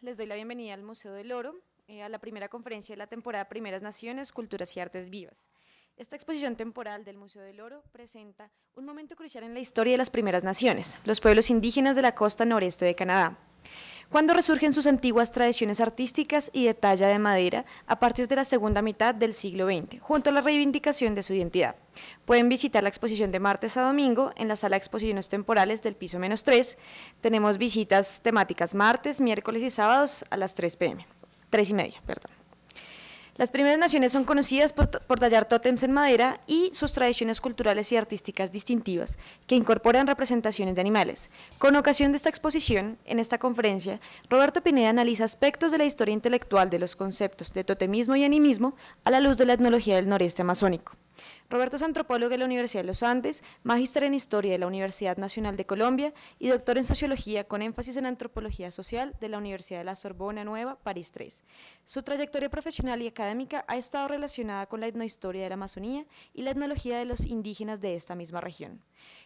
les doy la bienvenida al Museo del Oro, a la primera conferencia de la temporada Primeras Naciones, Culturas y Artes Vivas. Esta exposición temporal del Museo del Oro presenta un momento crucial en la historia de las primeras naciones, los pueblos indígenas de la costa noreste de Canadá, cuando resurgen sus antiguas tradiciones artísticas y de talla de madera a partir de la segunda mitad del siglo XX, junto a la reivindicación de su identidad. Pueden visitar la exposición de martes a domingo en la sala de exposiciones temporales del piso -3. Tenemos visitas temáticas martes, miércoles y sábados a las 3 y media. Las primeras naciones son conocidas por tallar tótems en madera y sus tradiciones culturales y artísticas distintivas, que incorporan representaciones de animales. Con ocasión de esta exposición, en esta conferencia, Roberto Pineda analiza aspectos de la historia intelectual de los conceptos de totemismo y animismo a la luz de la etnología del noreste amazónico. Roberto es antropólogo de la Universidad de los Andes, magíster en Historia de la Universidad Nacional de Colombia y doctor en Sociología con énfasis en Antropología Social de la Universidad de la Sorbona Nueva, París III. Su trayectoria profesional y académica ha estado relacionada con la etnohistoria de la Amazonía y la etnología de los indígenas de esta misma región.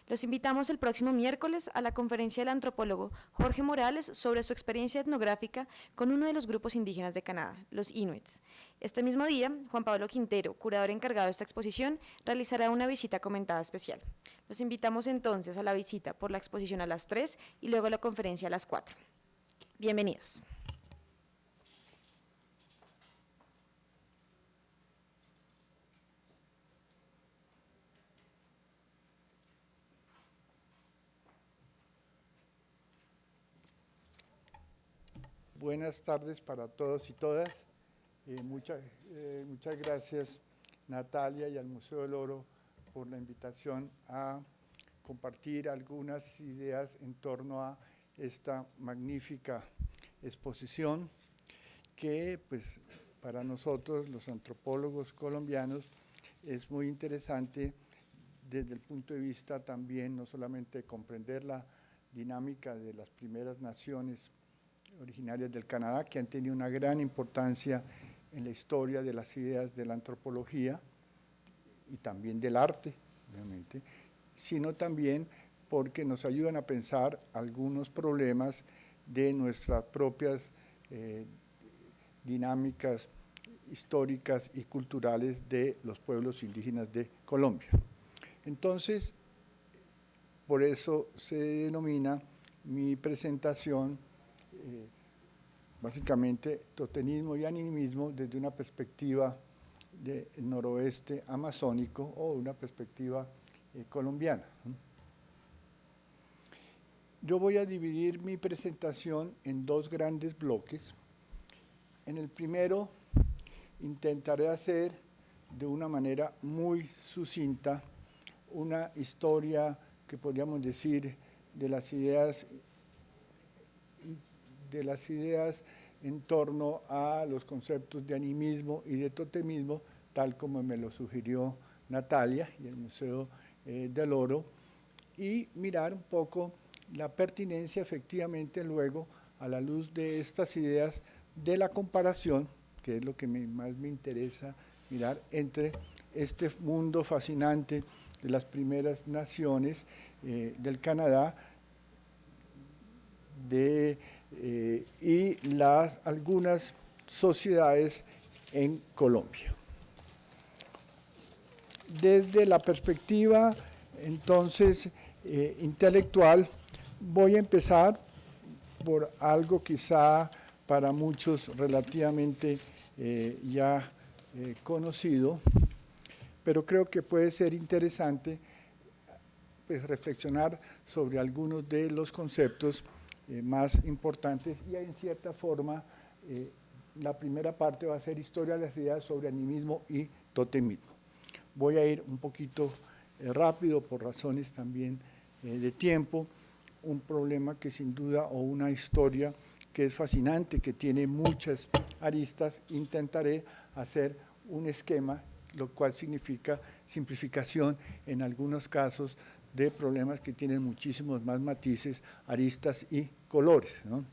Los invitamos el próximo miércoles a la conferencia del antropólogo Jorge Morales sobre su experiencia etnográfica con uno de los grupos indígenas de Canadá, los Inuits. Este mismo día, Juan Pablo Quintero, curador encargado de esta exposición, realizará una visita comentada especial. Los invitamos entonces a la visita por la exposición a las 3 y luego a la conferencia a las 4. Bienvenidos. Buenas tardes para todos y todas. Muchas gracias, Natalia, y al Museo del Oro por la invitación a compartir algunas ideas en torno a esta magnífica exposición que, pues, para nosotros, los antropólogos colombianos, es muy interesante desde el punto de vista también no solamente de comprender la dinámica de las primeras naciones originarias del Canadá, que han tenido una gran importancia en la historia de las ideas de la antropología y también del arte, obviamente, sino también porque nos ayudan a pensar algunos problemas de nuestras propias dinámicas históricas y culturales de los pueblos indígenas de Colombia. Entonces, por eso se denomina mi presentación básicamente totemismo y animismo desde una perspectiva del noroeste amazónico o una perspectiva colombiana. Yo voy a dividir mi presentación en dos grandes bloques. En el primero intentaré hacer de una manera muy sucinta una historia que podríamos decir de las ideas en torno a los conceptos de animismo y de totemismo, tal como me lo sugirió Natalia y el Museo del Oro, y mirar un poco la pertinencia efectivamente luego a la luz de estas ideas de la comparación, que es lo que más me interesa mirar, entre este mundo fascinante de las primeras naciones del Canadá y algunas sociedades en Colombia. Desde la perspectiva, entonces, intelectual, voy a empezar por algo quizá para muchos relativamente ya conocido, pero creo que puede ser interesante pues, reflexionar sobre algunos de los conceptos más importantes y en cierta forma la primera parte va a ser historia de las ideas sobre animismo y totemismo. Voy a ir un poquito rápido por razones también de tiempo, un problema que sin duda o una historia que es fascinante, que tiene muchas aristas. Intentaré hacer un esquema, lo cual significa simplificación en algunos casos de problemas que tienen muchísimos más matices, aristas y colores, ¿no?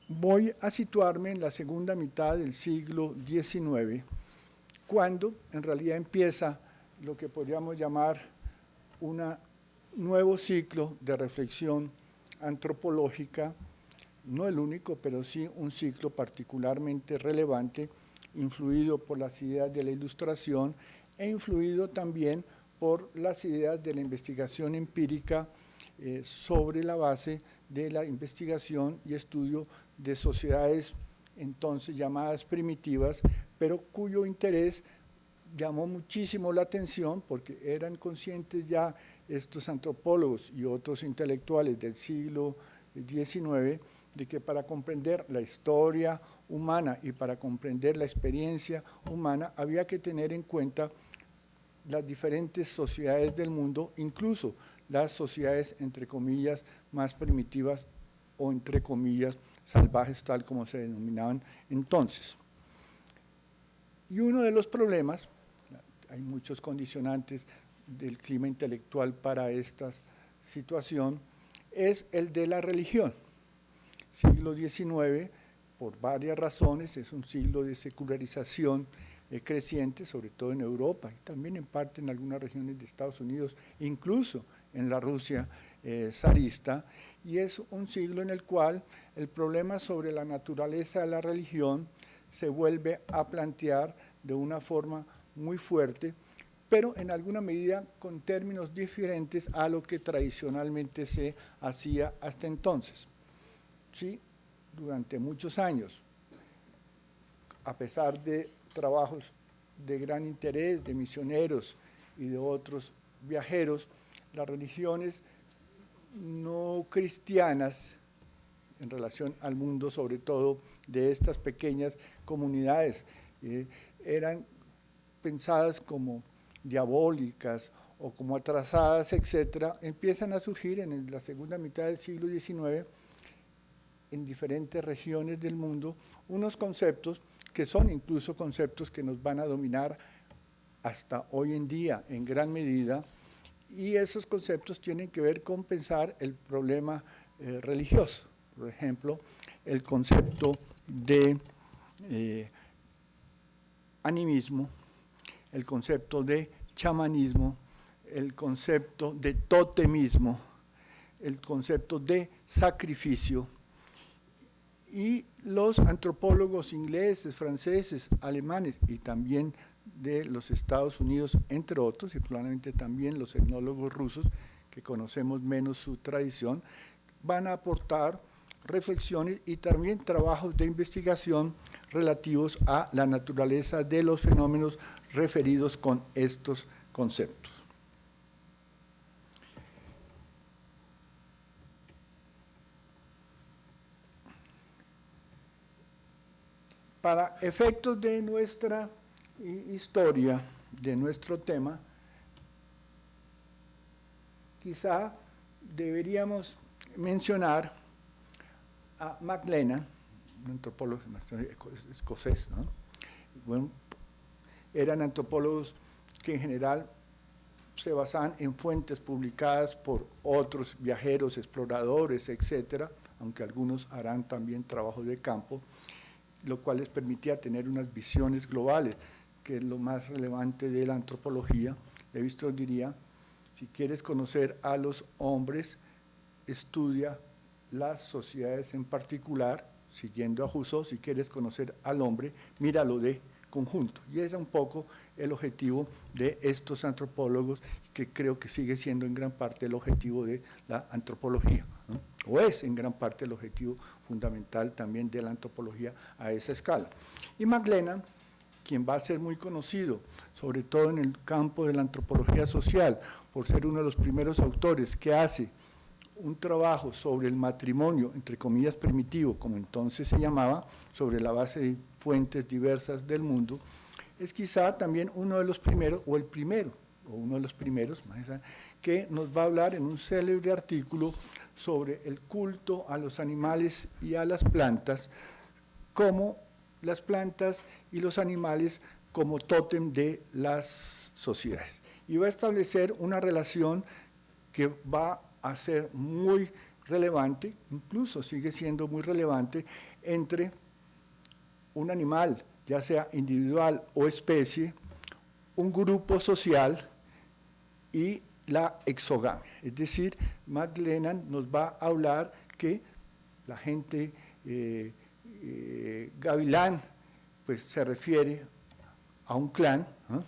Voy a situarme en la segunda mitad del siglo XIX, cuando en realidad empieza lo que podríamos llamar una nuevo ciclo de reflexión antropológica, no el único, pero sí un ciclo particularmente relevante, influido por las ideas de la Ilustración e influido también por las ideas de la investigación empírica sobre la base de la investigación y estudio de sociedades entonces llamadas primitivas, pero cuyo interés llamó muchísimo la atención porque eran conscientes ya estos antropólogos y otros intelectuales del siglo XIX de que para comprender la historia humana y para comprender la experiencia humana había que tener en cuenta las diferentes sociedades del mundo, incluso las sociedades, entre comillas, más primitivas o, entre comillas, salvajes, tal como se denominaban entonces. Y uno de los problemas, hay muchos condicionantes del clima intelectual para esta situación, es el de la religión. Siglo XIX, por varias razones, es un siglo de secularización creciente, sobre todo en Europa y también en parte en algunas regiones de Estados Unidos, incluso en la Rusia zarista, y es un siglo en el cual el problema sobre la naturaleza de la religión se vuelve a plantear de una forma muy fuerte, pero en alguna medida con términos diferentes a lo que tradicionalmente se hacía hasta entonces. Sí, durante muchos años, a pesar de trabajos de gran interés de misioneros y de otros viajeros, las religiones no cristianas en relación al mundo, sobre todo de estas pequeñas comunidades, eran pensadas como diabólicas o como atrasadas, etcétera, empiezan a surgir en la segunda mitad del siglo XIX en diferentes regiones del mundo unos conceptos que son incluso conceptos que nos van a dominar hasta hoy en día en gran medida, y esos conceptos tienen que ver con pensar el problema religioso. Por ejemplo, el concepto de animismo, el concepto de chamanismo, el concepto de totemismo, el concepto de sacrificio. Y los antropólogos ingleses, franceses, alemanes y también de los Estados Unidos, entre otros, y probablemente también los etnólogos rusos, que conocemos menos su tradición, van a aportar reflexiones y también trabajos de investigación relativos a la naturaleza de los fenómenos referidos con estos conceptos. Para efectos de nuestra historia, de nuestro tema, quizá deberíamos mencionar a McLennan, un antropólogo escocés, ¿no? Bueno, eran antropólogos que en general se basaban en fuentes publicadas por otros viajeros, exploradores, etcétera, aunque algunos harán también trabajos de campo, lo cual les permitía tener unas visiones globales, que es lo más relevante de la antropología. Lévi-Strauss diría, si quieres conocer a los hombres, estudia las sociedades en particular, siguiendo a Rousseau, si quieres conocer al hombre, míralo de conjunto. Y ese es un poco el objetivo de estos antropólogos, que creo que sigue siendo en gran parte el objetivo de la antropología, ¿no? O es en gran parte el objetivo fundamental también de la antropología a esa escala. Y McLennan, quien va a ser muy conocido, sobre todo en el campo de la antropología social, por ser uno de los primeros autores que hace un trabajo sobre el matrimonio, entre comillas, primitivo, como entonces se llamaba, sobre la base de fuentes diversas del mundo, es quizá también uno de los primeros, o el primero, o uno de los primeros, que nos va a hablar en un célebre artículo sobre el culto a los animales y a las plantas, como las plantas y los animales como tótem de las sociedades. Y va a establecer una relación que va a ser muy relevante, incluso sigue siendo muy relevante, entre un animal, ya sea individual o especie, un grupo social y la exogamia. Es decir, McLennan nos va a hablar que la gente gavilán pues se refiere a un clan, ¿no?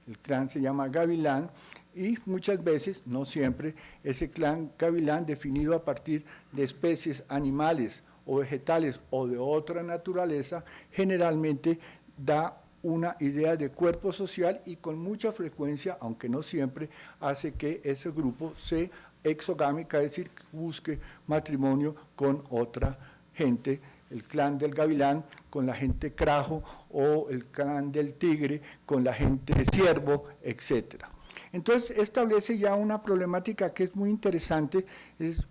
El clan se llama gavilán y muchas veces, no siempre, ese clan gavilán definido a partir de especies animales o vegetales o de otra naturaleza, generalmente da una idea de cuerpo social y con mucha frecuencia, aunque no siempre, hace que ese grupo sea exogámica, es decir, busque matrimonio con otra gente, el clan del gavilán con la gente crajo o el clan del tigre con la gente ciervo, etc. Entonces establece ya una problemática que es muy interesante, es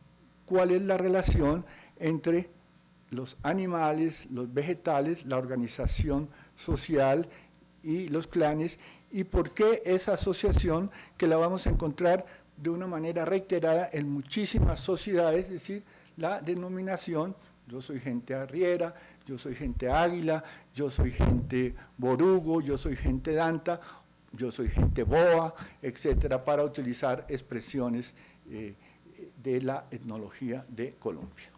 cuál es la relación entre los animales, los vegetales, la organización social y los clanes, y por qué esa asociación que la vamos a encontrar de una manera reiterada en muchísimas sociedades, es decir, la denominación, yo soy gente arriera, yo soy gente águila, yo soy gente borugo, yo soy gente danta, yo soy gente boa, etcétera, para utilizar expresiones de la etnología de Colombia.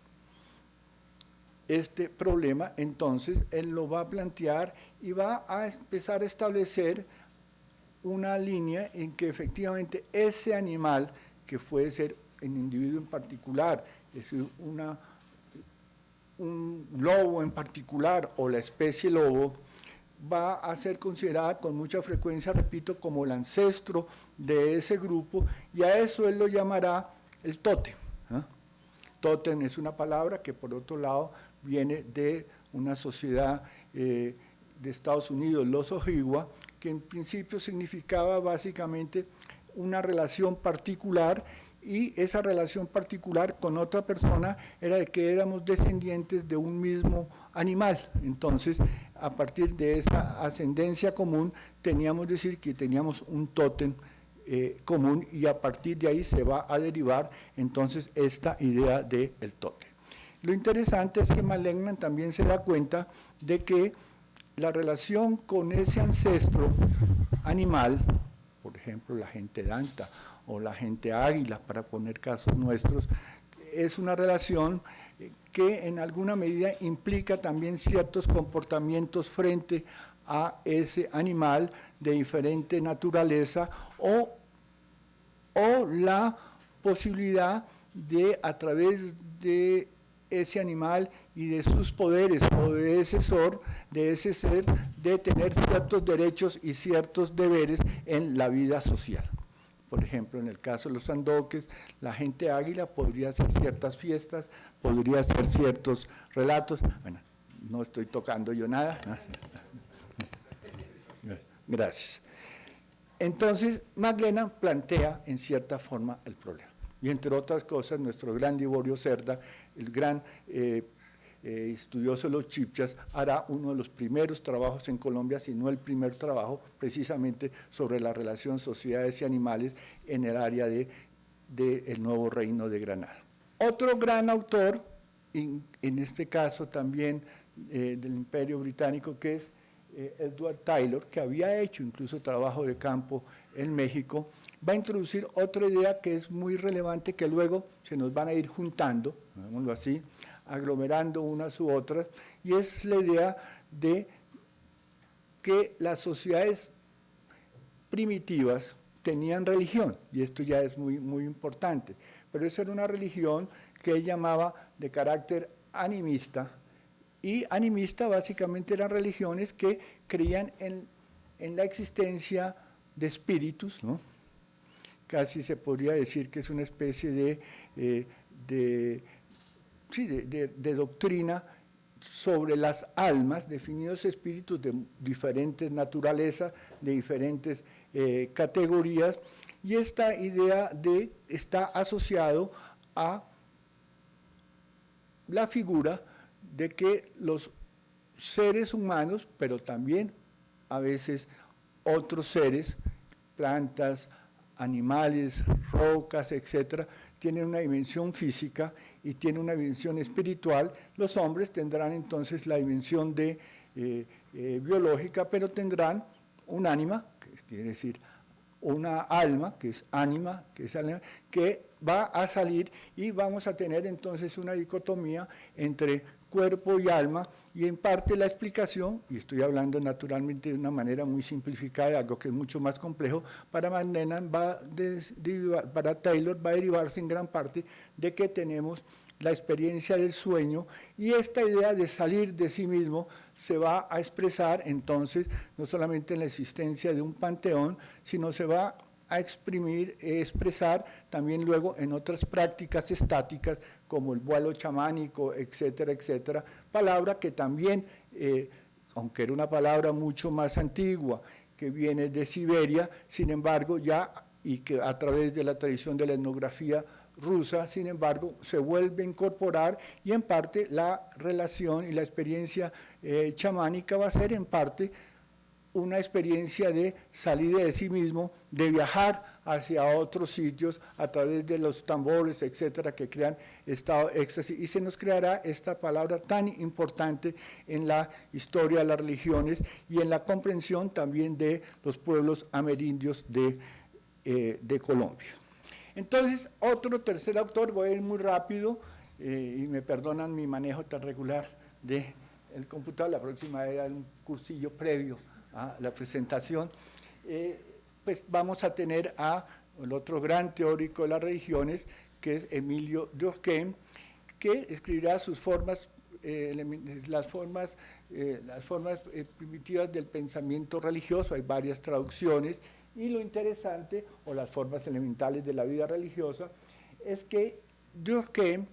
Este problema, entonces, él lo va a plantear y va a empezar a establecer una línea en que efectivamente ese animal, que puede ser un individuo en particular, es decir, un lobo en particular o la especie lobo, va a ser considerada con mucha frecuencia, repito, como el ancestro de ese grupo, y a eso él lo llamará el tótem. Tótem es una palabra que, por otro lado, viene de una sociedad de Estados Unidos, los Ojibwa, que en principio significaba básicamente una relación particular, y esa relación particular con otra persona era de que éramos descendientes de un mismo animal. Entonces, a partir de esa ascendencia común, teníamos que decir que teníamos un tótem común, y a partir de ahí se va a derivar entonces esta idea del tótem. Lo interesante es que McLennan también se da cuenta de que la relación con ese ancestro animal, por ejemplo la gente danta o la gente águila, para poner casos nuestros, es una relación que en alguna medida implica también ciertos comportamientos frente a ese animal de diferente naturaleza, o la posibilidad de, a través de ese animal y de sus poderes o de ese ser, de tener ciertos derechos y ciertos deberes en la vida social. Por ejemplo, en el caso de los sandoques, la gente águila podría hacer ciertas fiestas, podría hacer ciertos relatos. Bueno, no estoy tocando yo nada. Gracias. Entonces, McLennan plantea en cierta forma el problema. Y entre otras cosas, nuestro gran Liborio Cerda, el gran estudioso de los chibchas, hará uno de los primeros trabajos en Colombia, si no el primer trabajo, precisamente sobre la relación sociedades y animales en el área del nuevo reino de Granada. Otro gran autor, en este caso también del Imperio Británico, que es Edward Taylor, que había hecho incluso trabajo de campo en México, va a introducir otra idea que es muy relevante, que luego se nos van a ir juntando, digámoslo así, aglomerando unas u otras, y es la idea de que las sociedades primitivas tenían religión, y esto ya es muy, muy importante, pero esa era una religión que él llamaba de carácter animista, y animista básicamente eran religiones que creían en la existencia de espíritus, ¿no? Casi se podría decir que es una especie de doctrina sobre las almas, definidos espíritus de diferentes naturalezas, de diferentes categorías, y esta idea está asociado a la figura de que los seres humanos, pero también a veces otros seres, plantas, animales, rocas, etcétera, tienen una dimensión física y tienen una dimensión espiritual. Los hombres tendrán entonces la dimensión biológica, pero tendrán un ánima, que quiere decir una alma, que es ánima, que va a salir y vamos a tener entonces una dicotomía entre cuerpo y alma, y en parte la explicación, y estoy hablando naturalmente de una manera muy simplificada de algo que es mucho más complejo, para McLennan para Taylor va a derivarse en gran parte de que tenemos la experiencia del sueño, y esta idea de salir de sí mismo se va a expresar entonces no solamente en la existencia de un panteón, sino se va a expresar también luego en otras prácticas estáticas como el vuelo chamánico, etcétera, etcétera, palabra que también, aunque era una palabra mucho más antigua, que viene de Siberia, sin embargo ya, y que a través de la tradición de la etnografía rusa, sin embargo, se vuelve a incorporar, y en parte la relación y la experiencia chamánica va a ser en parte una experiencia de salida de sí mismo, de viajar hacia otros sitios a través de los tambores, etcétera, que crean estado de éxtasis, y se nos creará esta palabra tan importante en la historia de las religiones y en la comprensión también de los pueblos amerindios de Colombia. Entonces, tercer autor, voy a ir muy rápido, y me perdonan mi manejo tan regular del computador, la próxima era un cursillo previo a la presentación. Pues vamos a tener el otro gran teórico de las religiones, que es Emilio Durkheim, que escribirá sus formas, las formas primitivas del pensamiento religioso. Hay varias traducciones, y lo interesante, o las formas elementales de la vida religiosa, es que Durkheim,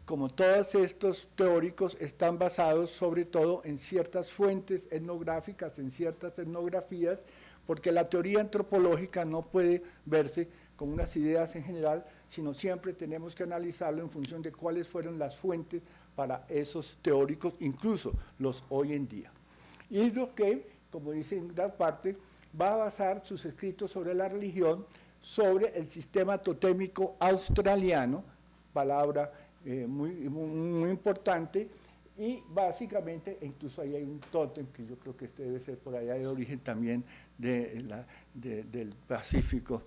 como todos estos teóricos, están basados sobre todo en ciertas fuentes etnográficas, en ciertas etnografías, porque la teoría antropológica no puede verse como unas ideas en general, sino siempre tenemos que analizarlo en función de cuáles fueron las fuentes para esos teóricos, incluso los hoy en día. Y Durkheim, como dice en gran parte, va a basar sus escritos sobre la religión sobre el sistema totémico australiano, palabra muy importante, y básicamente, incluso ahí hay un tótem, que yo creo que este debe ser por allá de origen también del Pacífico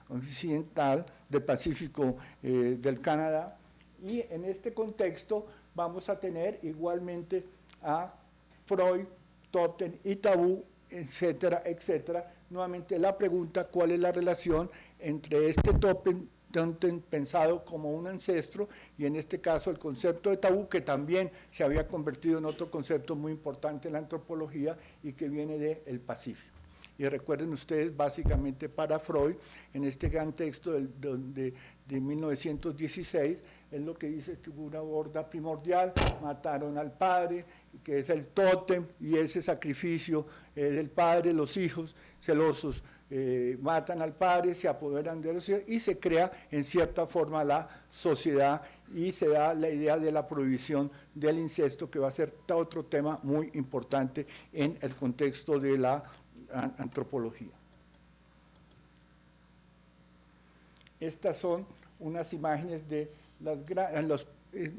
occidental, del Pacífico del Canadá, y en este contexto vamos a tener igualmente a Freud, tótem y tabú, etcétera, etcétera. Nuevamente la pregunta, ¿cuál es la relación entre este tótem pensado como un ancestro, y en este caso el concepto de tabú, que también se había convertido en otro concepto muy importante en la antropología y que viene del Pacífico? Y recuerden ustedes, básicamente para Freud, en este gran texto de 1916, es lo que dice que hubo una horda primordial, mataron al padre, que es el tótem, y ese sacrificio del padre, los hijos celosos matan al padre, se apoderan de los hijos, y se crea en cierta forma la sociedad, y se da la idea de la prohibición del incesto, que va a ser otro tema muy importante en el contexto de la antropología. Estas son unas imágenes de los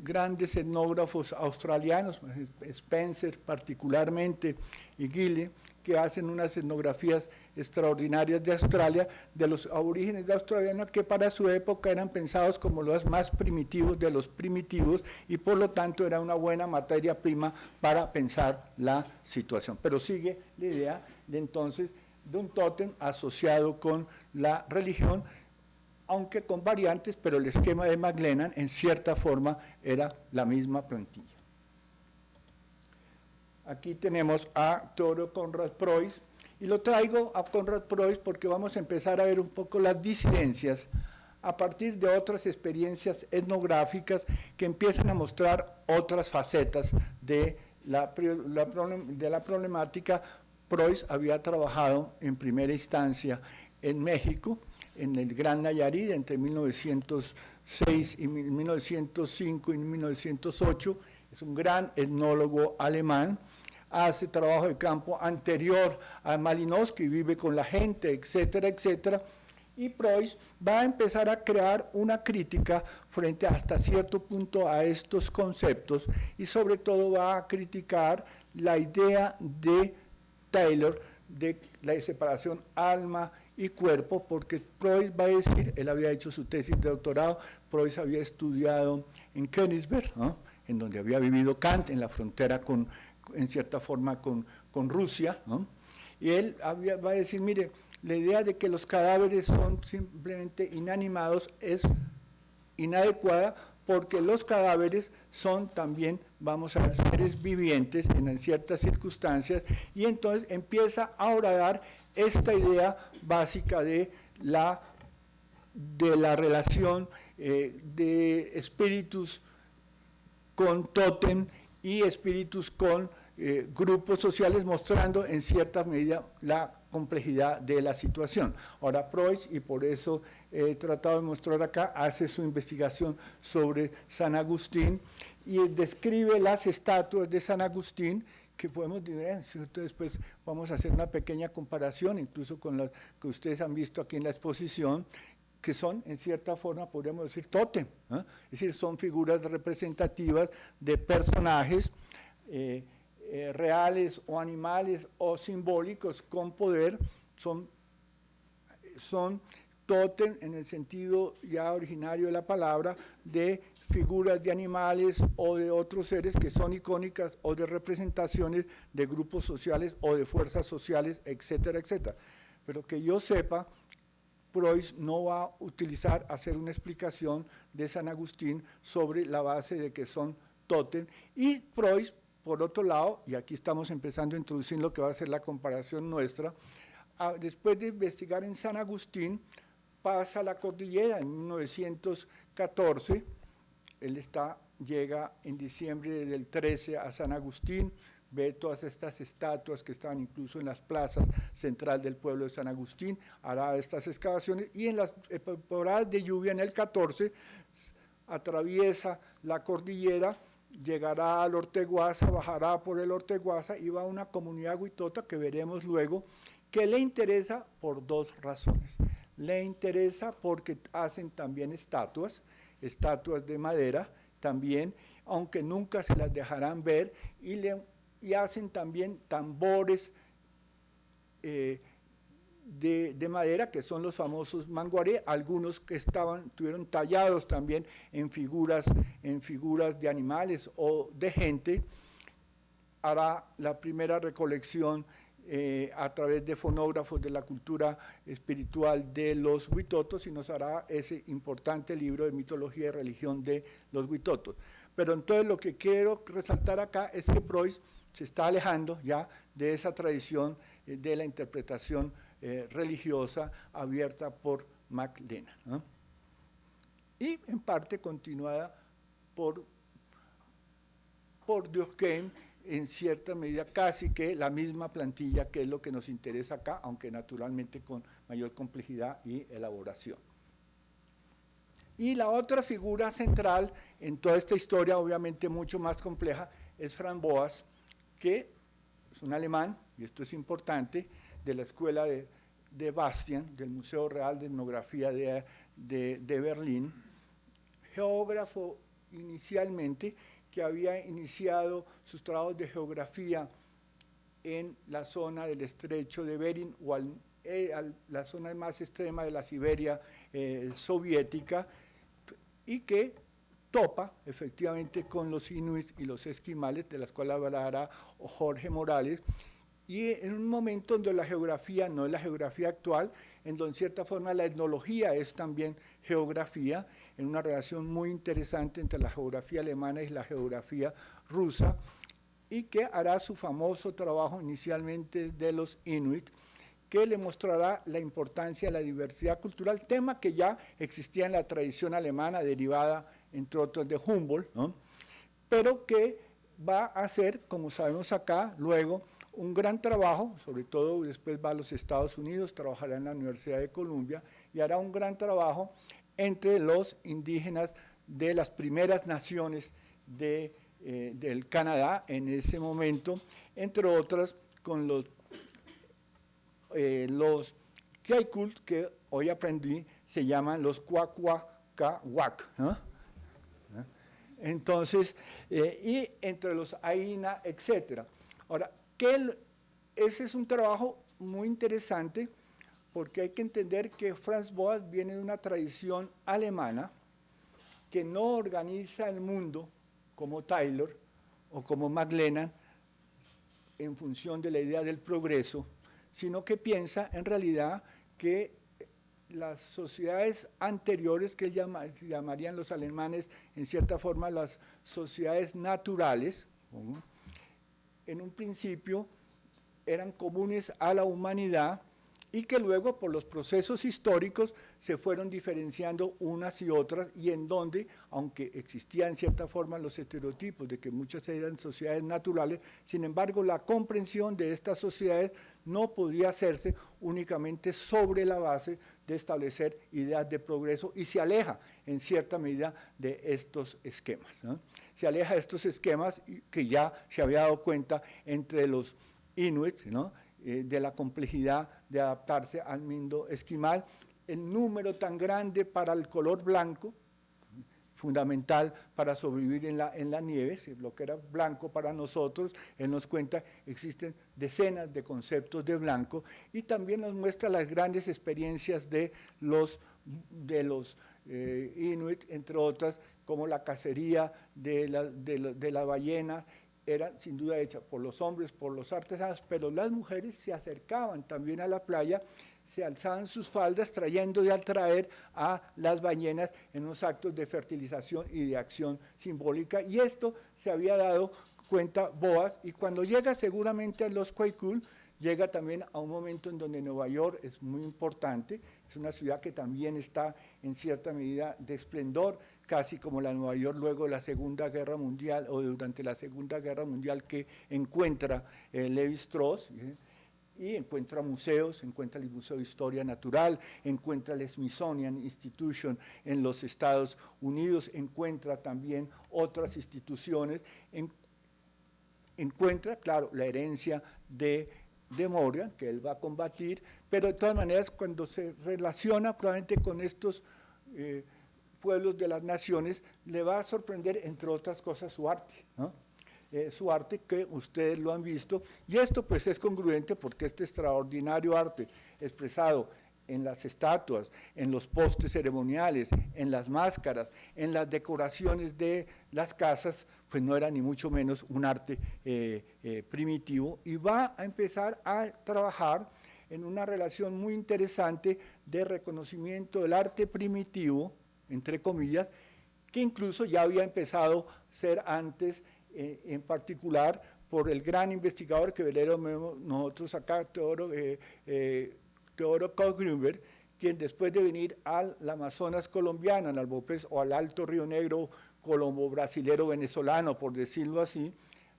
grandes etnógrafos australianos, Spencer particularmente y Gille, que hacen unas etnografías extraordinarias de Australia, de los aborígenes de Australia, que para su época eran pensados como los más primitivos de los primitivos, y por lo tanto era una buena materia prima para pensar la situación. Pero sigue la idea de entonces de un tótem asociado con la religión, aunque con variantes, pero el esquema de McLennan en cierta forma era la misma plantilla. Aquí tenemos a Theodor Conrad Preuss, y lo traigo a Conrad Preuss porque vamos a empezar a ver un poco las disidencias a partir de otras experiencias etnográficas que empiezan a mostrar otras facetas de la problemática. Preuss había trabajado en primera instancia en México, en el Gran Nayarit, entre 1906 y 1905 y 1908, es un gran etnólogo alemán, hace trabajo de campo anterior a Malinowski, vive con la gente, etcétera, etcétera, y Preuss va a empezar a crear una crítica frente hasta cierto punto a estos conceptos, y sobre todo va a criticar la idea de Taylor de la separación alma y cuerpo, porque Preuss va a decir, él había hecho su tesis de doctorado, Preuss había estudiado en Königsberg, ¿no?, en donde había vivido Kant, en la frontera en cierta forma con Rusia, ¿no?, y él va a decir, mire, la idea de que los cadáveres son simplemente inanimados es inadecuada, porque los cadáveres son también, vamos a ver, seres vivientes en ciertas circunstancias, y entonces empieza a horadar esta idea básica de la relación de espíritus con tótem y espíritus con grupos sociales, mostrando en cierta medida la complejidad de la situación. Ahora Preuss, y por eso he tratado de mostrar acá, hace su investigación sobre San Agustín y describe las estatuas de San Agustín, que podemos decir, después vamos a hacer una pequeña comparación, incluso con las que ustedes han visto aquí en la exposición, que son, en cierta forma, podríamos decir, tótem, ¿eh? Es decir, son figuras representativas de personajes reales o animales o simbólicos con poder, son tótem en el sentido ya originario de la palabra, de figuras de animales o de otros seres que son icónicas, o de representaciones de grupos sociales o de fuerzas sociales, etcétera, etcétera. Pero que yo sepa, Preuss no va a hacer una explicación de San Agustín sobre la base de que son tótem, y Preuss, por otro lado, y aquí estamos empezando a introducir lo que va a ser la comparación nuestra, después de investigar en San Agustín, pasa a la cordillera en 1914, él llega en diciembre del 13 a San Agustín, ve todas estas estatuas que estaban incluso en las plazas central del pueblo de San Agustín, hará estas excavaciones, y en las temporadas de lluvia en el 14 atraviesa la cordillera, llegará al Orteguaza, bajará por el Orteguaza y va a una comunidad huitota que veremos luego, que le interesa por dos razones. Le interesa porque hacen también estatuas de madera también, aunque nunca se las dejarán ver, y hacen también tambores de madera, que son los famosos manguaré, algunos que estuvieron tallados también en figuras de animales o de gente. Hará la primera recolección a través de fonógrafos de la cultura espiritual de los huitotos, y nos hará ese importante libro de mitología y religión de los huitotos. Pero entonces lo que quiero resaltar acá es que Preuss se está alejando ya de esa tradición de la interpretación religiosa abierta por MacLennan, ¿no?, y en parte continuada por Durkheim, en cierta medida casi que la misma plantilla, que es lo que nos interesa acá, aunque naturalmente con mayor complejidad y elaboración. Y la otra figura central en toda esta historia, obviamente mucho más compleja, es Franz Boas, que es un alemán, y esto es importante, de la escuela de Bastian, del Museo Real de Etnografía de Berlín, geógrafo inicialmente, que había iniciado sus trabajos de geografía en la zona del estrecho de Bering, o la zona más extrema de la Siberia soviética, y que topa efectivamente con los inuits y los esquimales, de las cuales hablará Jorge Morales, y en un momento donde la geografía no es la geografía actual, en donde en cierta forma la etnología es también geografía, en una relación muy interesante entre la geografía alemana y la geografía rusa, y que hará su famoso trabajo inicialmente de los inuit, que le mostrará la importancia de la diversidad cultural, tema que ya existía en la tradición alemana, derivada, entre otros, de Humboldt, ¿no?, pero que va a hacer, como sabemos acá, luego, un gran trabajo, sobre todo después va a los Estados Unidos, trabajará en la Universidad de Columbia, y hará un gran trabajo entre los indígenas de las primeras naciones del Canadá en ese momento, entre otras con los Kyaikul, que hoy aprendí, se llaman los Kwakwaka'wakw, ¿no? Entonces, y entre los Aina, etcétera. Ahora, ese es un trabajo muy interesante, porque hay que entender que Franz Boas viene de una tradición alemana que no organiza el mundo como Taylor o como McLennan en función de la idea del progreso, sino que piensa en realidad que las sociedades anteriores, que llamarían los alemanes en cierta forma las sociedades naturales, en un principio eran comunes a la humanidad y que luego por los procesos históricos se fueron diferenciando unas y otras, y en donde, aunque existían en cierta forma los estereotipos de que muchas eran sociedades naturales, sin embargo la comprensión de estas sociedades no podía hacerse únicamente sobre la base de establecer ideas de progreso, y se aleja en cierta medida de estos esquemas, ¿no? Se aleja de estos esquemas que ya se había dado cuenta entre los Inuit, ¿no? De la complejidad de adaptarse al mundo esquimal, el número tan grande para el color blanco, fundamental para sobrevivir en la nieve, lo que era blanco para nosotros, él nos cuenta, existen decenas de conceptos de blanco, y también nos muestra las grandes experiencias de los Inuit, entre otras, como la cacería de la ballena, era sin duda hecha por los hombres, por los artesanos, pero las mujeres se acercaban también a la playa, se alzaban sus faldas trayendo y al traer a las ballenas en unos actos de fertilización y de acción simbólica, y esto se había dado cuenta Boas, y cuando llega seguramente a los Quaikul, llega también a un momento en donde Nueva York es muy importante, es una ciudad que también está en cierta medida de esplendor, casi como la Nueva York luego de la Segunda Guerra Mundial o durante la Segunda Guerra Mundial, que encuentra Levi Strauss, y encuentra museos, encuentra el Museo de Historia Natural, encuentra el Smithsonian Institution en los Estados Unidos, encuentra también otras instituciones, encuentra, claro, la herencia de Morgan, que él va a combatir, pero de todas maneras cuando se relaciona probablemente con estos pueblos de las naciones, le va a sorprender, entre otras cosas, su arte, ¿no? Su arte, que ustedes lo han visto, y esto pues es congruente porque este extraordinario arte expresado en las estatuas, en los postes ceremoniales, en las máscaras, en las decoraciones de las casas, pues no era ni mucho menos un arte primitivo, y va a empezar a trabajar en una relación muy interesante de reconocimiento del arte primitivo, entre comillas, que incluso ya había empezado a ser antes, en particular por el gran investigador que veremos nosotros acá, Teodoro Koch-Grünberg, quien después de venir al Amazonas colombiano, al Albopez o al Alto Río Negro colombo-brasilero venezolano, por decirlo así,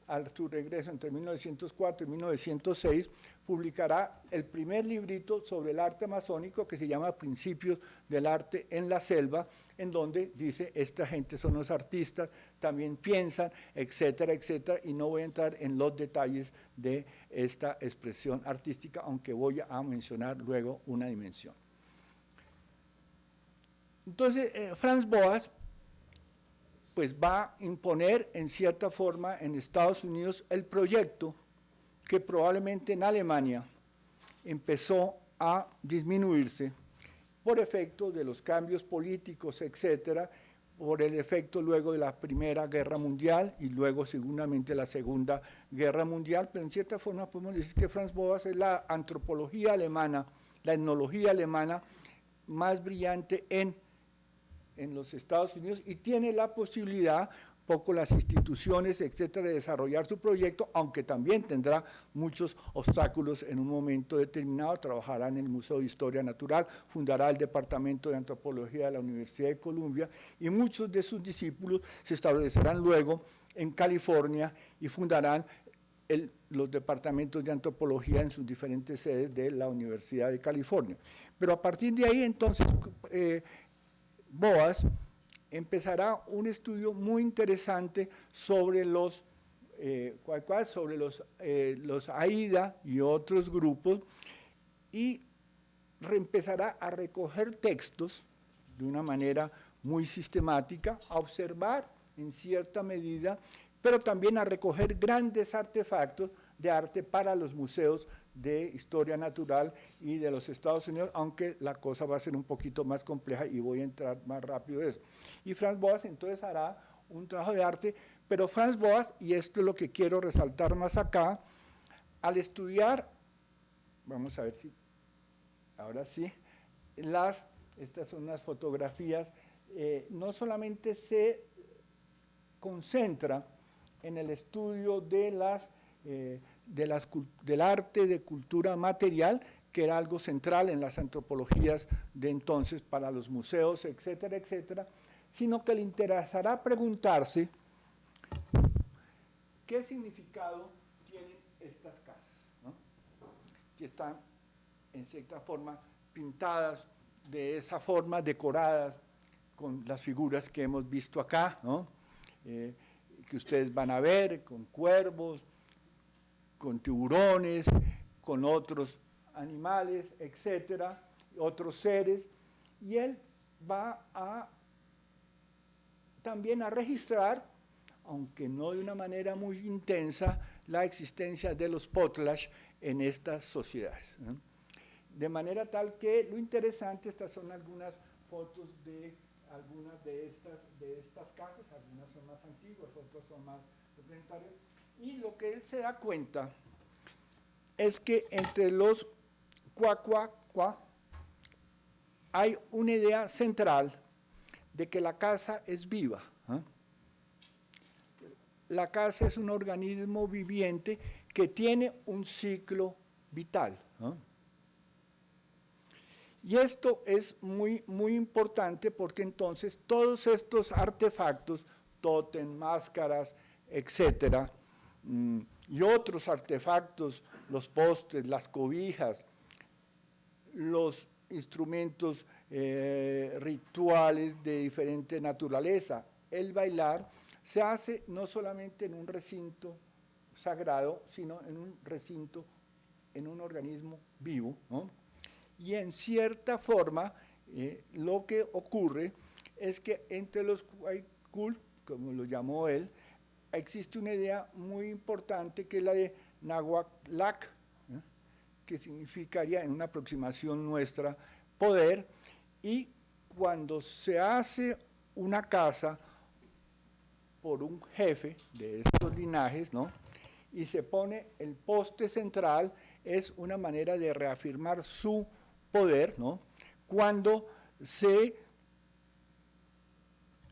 a su regreso entre 1904 y 1906, publicará el primer librito sobre el arte amazónico que se llama Principios del arte en la selva, en donde dice, esta gente son los artistas, también piensan, etcétera, etcétera, y no voy a entrar en los detalles de esta expresión artística, aunque voy a mencionar luego una dimensión. Entonces, Franz Boas pues va a imponer en cierta forma en Estados Unidos el proyecto que probablemente en Alemania empezó a disminuirse por efecto de los cambios políticos, etcétera, por el efecto luego de la Primera Guerra Mundial y luego seguramente la Segunda Guerra Mundial, pero en cierta forma podemos decir que Franz Boas es la antropología alemana, la etnología alemana más brillante en los Estados Unidos, y tiene la posibilidad, poco las instituciones, etcétera, de desarrollar su proyecto, aunque también tendrá muchos obstáculos en un momento determinado. Trabajará en el Museo de Historia Natural, fundará el Departamento de Antropología de la Universidad de Columbia, y muchos de sus discípulos se establecerán luego en California y fundarán los departamentos de antropología en sus diferentes sedes de la Universidad de California. Pero a partir de ahí, entonces, Boas empezará un estudio muy interesante sobre los Aida y otros grupos, y empezará a recoger textos de una manera muy sistemática, a observar en cierta medida, pero también a recoger grandes artefactos de arte para los museos de historia natural y de los Estados Unidos, aunque la cosa va a ser un poquito más compleja y voy a entrar más rápido en eso. Y Franz Boas entonces hará un trabajo de arte, pero Franz Boas, y esto es lo que quiero resaltar más acá, al estudiar, vamos a ver si, ahora sí, estas son unas fotografías, no solamente se concentra en el estudio del arte de cultura material, que era algo central en las antropologías de entonces para los museos, etcétera, etcétera, sino que le interesará preguntarse qué significado tienen estas casas, ¿no? Que están en cierta forma pintadas de esa forma, decoradas con las figuras que hemos visto acá, ¿no? Que ustedes van a ver, con cuervos, con tiburones, con otros animales, etcétera, otros seres, y él va a también a registrar, aunque no de una manera muy intensa, la existencia de los potlatch en estas sociedades, ¿no? De manera tal que lo interesante, estas son algunas fotos de algunas de estas casas, algunas son más antiguas, otras son más representativas, y lo que él se da cuenta es que entre los cuacuacua hay una idea central de que la casa es viva, ¿eh? La casa es un organismo viviente que tiene un ciclo vital, ¿eh? Y esto es muy, muy importante porque entonces todos estos artefactos, tótem, máscaras, etcétera, y otros artefactos, los postes, las cobijas, los instrumentos rituales de diferente naturaleza, el bailar, se hace no solamente en un recinto sagrado, sino en un recinto, en un organismo vivo, ¿no? Y en cierta forma, lo que ocurre es que entre los Huaycul, como lo llamó él, existe una idea muy importante que es la de Nahuatlac, ¿eh? Que significaría en una aproximación nuestra poder, y cuando se hace una casa por un jefe de estos linajes, ¿no? Y se pone el poste central, es una manera de reafirmar su poder, ¿no? Cuando se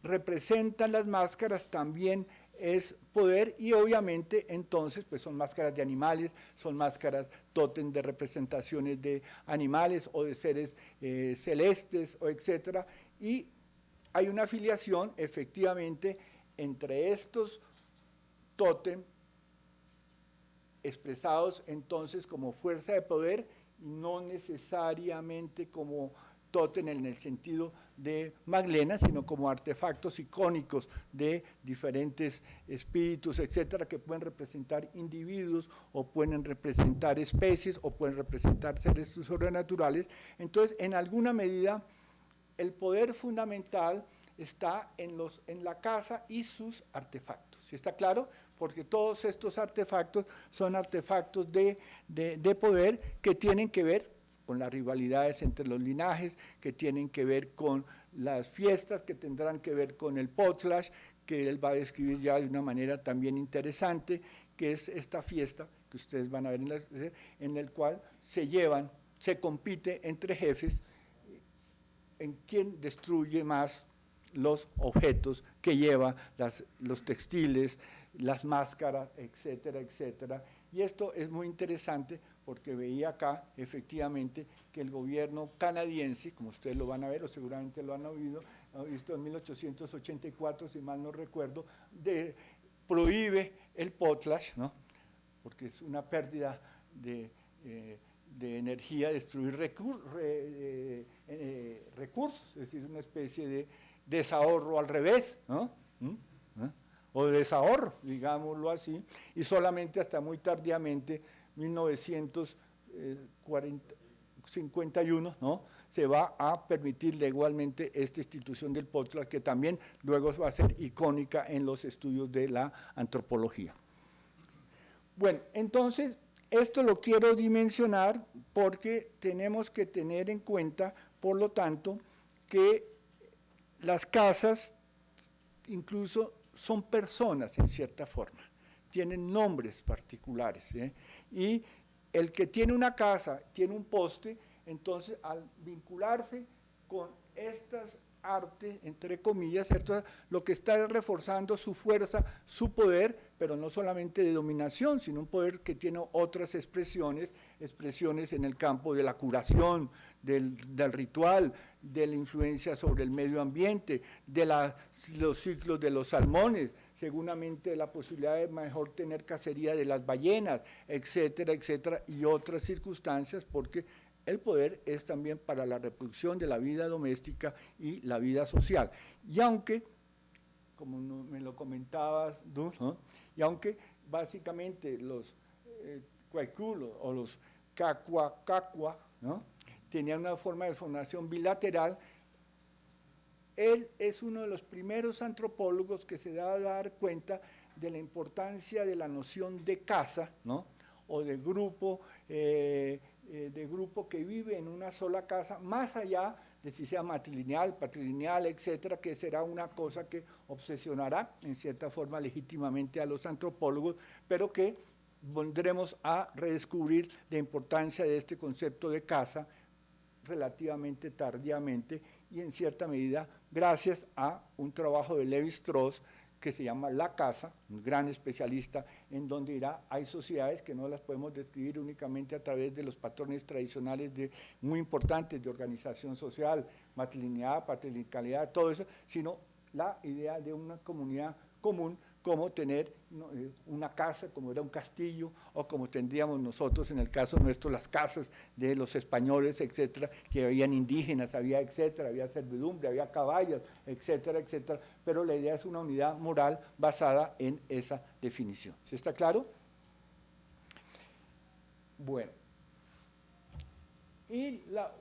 representan las máscaras también es poder, y obviamente entonces pues son máscaras de animales, son máscaras tótem de representaciones de animales o de seres celestes o etcétera, y hay una afiliación efectivamente entre estos tótem expresados entonces como fuerza de poder y no necesariamente como tótem en el sentido de Maglena, sino como artefactos icónicos de diferentes espíritus, etcétera, que pueden representar individuos o pueden representar especies o pueden representar seres sobrenaturales. Entonces, en alguna medida, el poder fundamental está en la casa y sus artefactos. ¿Sí está claro? Porque todos estos artefactos son artefactos de poder que tienen que ver con las rivalidades entre los linajes, que tienen que ver con las fiestas, que tendrán que ver con el potlatch, que él va a describir ya de una manera también interesante, que es esta fiesta que ustedes van a ver en el cual se compite entre jefes en quién destruye más los objetos que lleva, los textiles, las máscaras, etcétera, etcétera. Y esto es muy interesante porque veía acá efectivamente que el gobierno canadiense, como ustedes lo van a ver o seguramente lo han visto en 1884, si mal no recuerdo, prohíbe el potlatch, ¿no? Porque es una pérdida de energía, destruir recursos, es decir, una especie de desahorro al revés, ¿no? O de desahorro, digámoslo así, y solamente hasta muy tardíamente, 1951, ¿no? Se va a permitir igualmente esta institución del potlatch, que también luego va a ser icónica en los estudios de la antropología. Bueno, entonces, Esto lo quiero dimensionar porque tenemos que tener en cuenta, por lo tanto, que las casas incluso son personas en cierta forma, tienen nombres particulares, ¿eh? Y el que tiene una casa, tiene un poste, entonces al vincularse con estas artes, entre comillas, ¿cierto? Lo que está es reforzando su fuerza, su poder, pero no solamente de dominación, sino un poder que tiene otras expresiones en el campo de la curación, del ritual, de la influencia sobre el medio ambiente, de los ciclos de los salmones, seguramente la posibilidad de mejor tener cacería de las ballenas, etcétera, etcétera, y otras circunstancias, porque el poder es también para la reproducción de la vida doméstica y la vida social. Y aunque, como me lo comentabas, ¿no? Y aunque básicamente los cuaiculos o los cacua, ¿no? Tenían una forma de formación bilateral, él es uno de los primeros antropólogos que se da a dar cuenta de la importancia de la noción de casa, ¿no? O de grupo que vive en una sola casa, más allá de si sea matrilineal, patrilineal, etcétera, que será una cosa que obsesionará en cierta forma legítimamente a los antropólogos, pero que vendremos a redescubrir la importancia de este concepto de casa relativamente tardíamente y en cierta medida gracias a un trabajo de Lévi-Strauss que se llama La Casa, un gran especialista en donde dirá, hay sociedades que no las podemos describir únicamente a través de los patrones tradicionales muy importantes de organización social, matrilineidad, patriarcalidad, todo eso, sino la idea de una comunidad común, como tener una casa, como era un castillo, o como tendríamos nosotros, en el caso nuestro, las casas de los españoles, etcétera, que habían indígenas, había etcétera, había servidumbre, había caballos, etcétera, etcétera, pero la idea es una unidad moral basada en esa definición. ¿Sí está claro? Bueno. Y la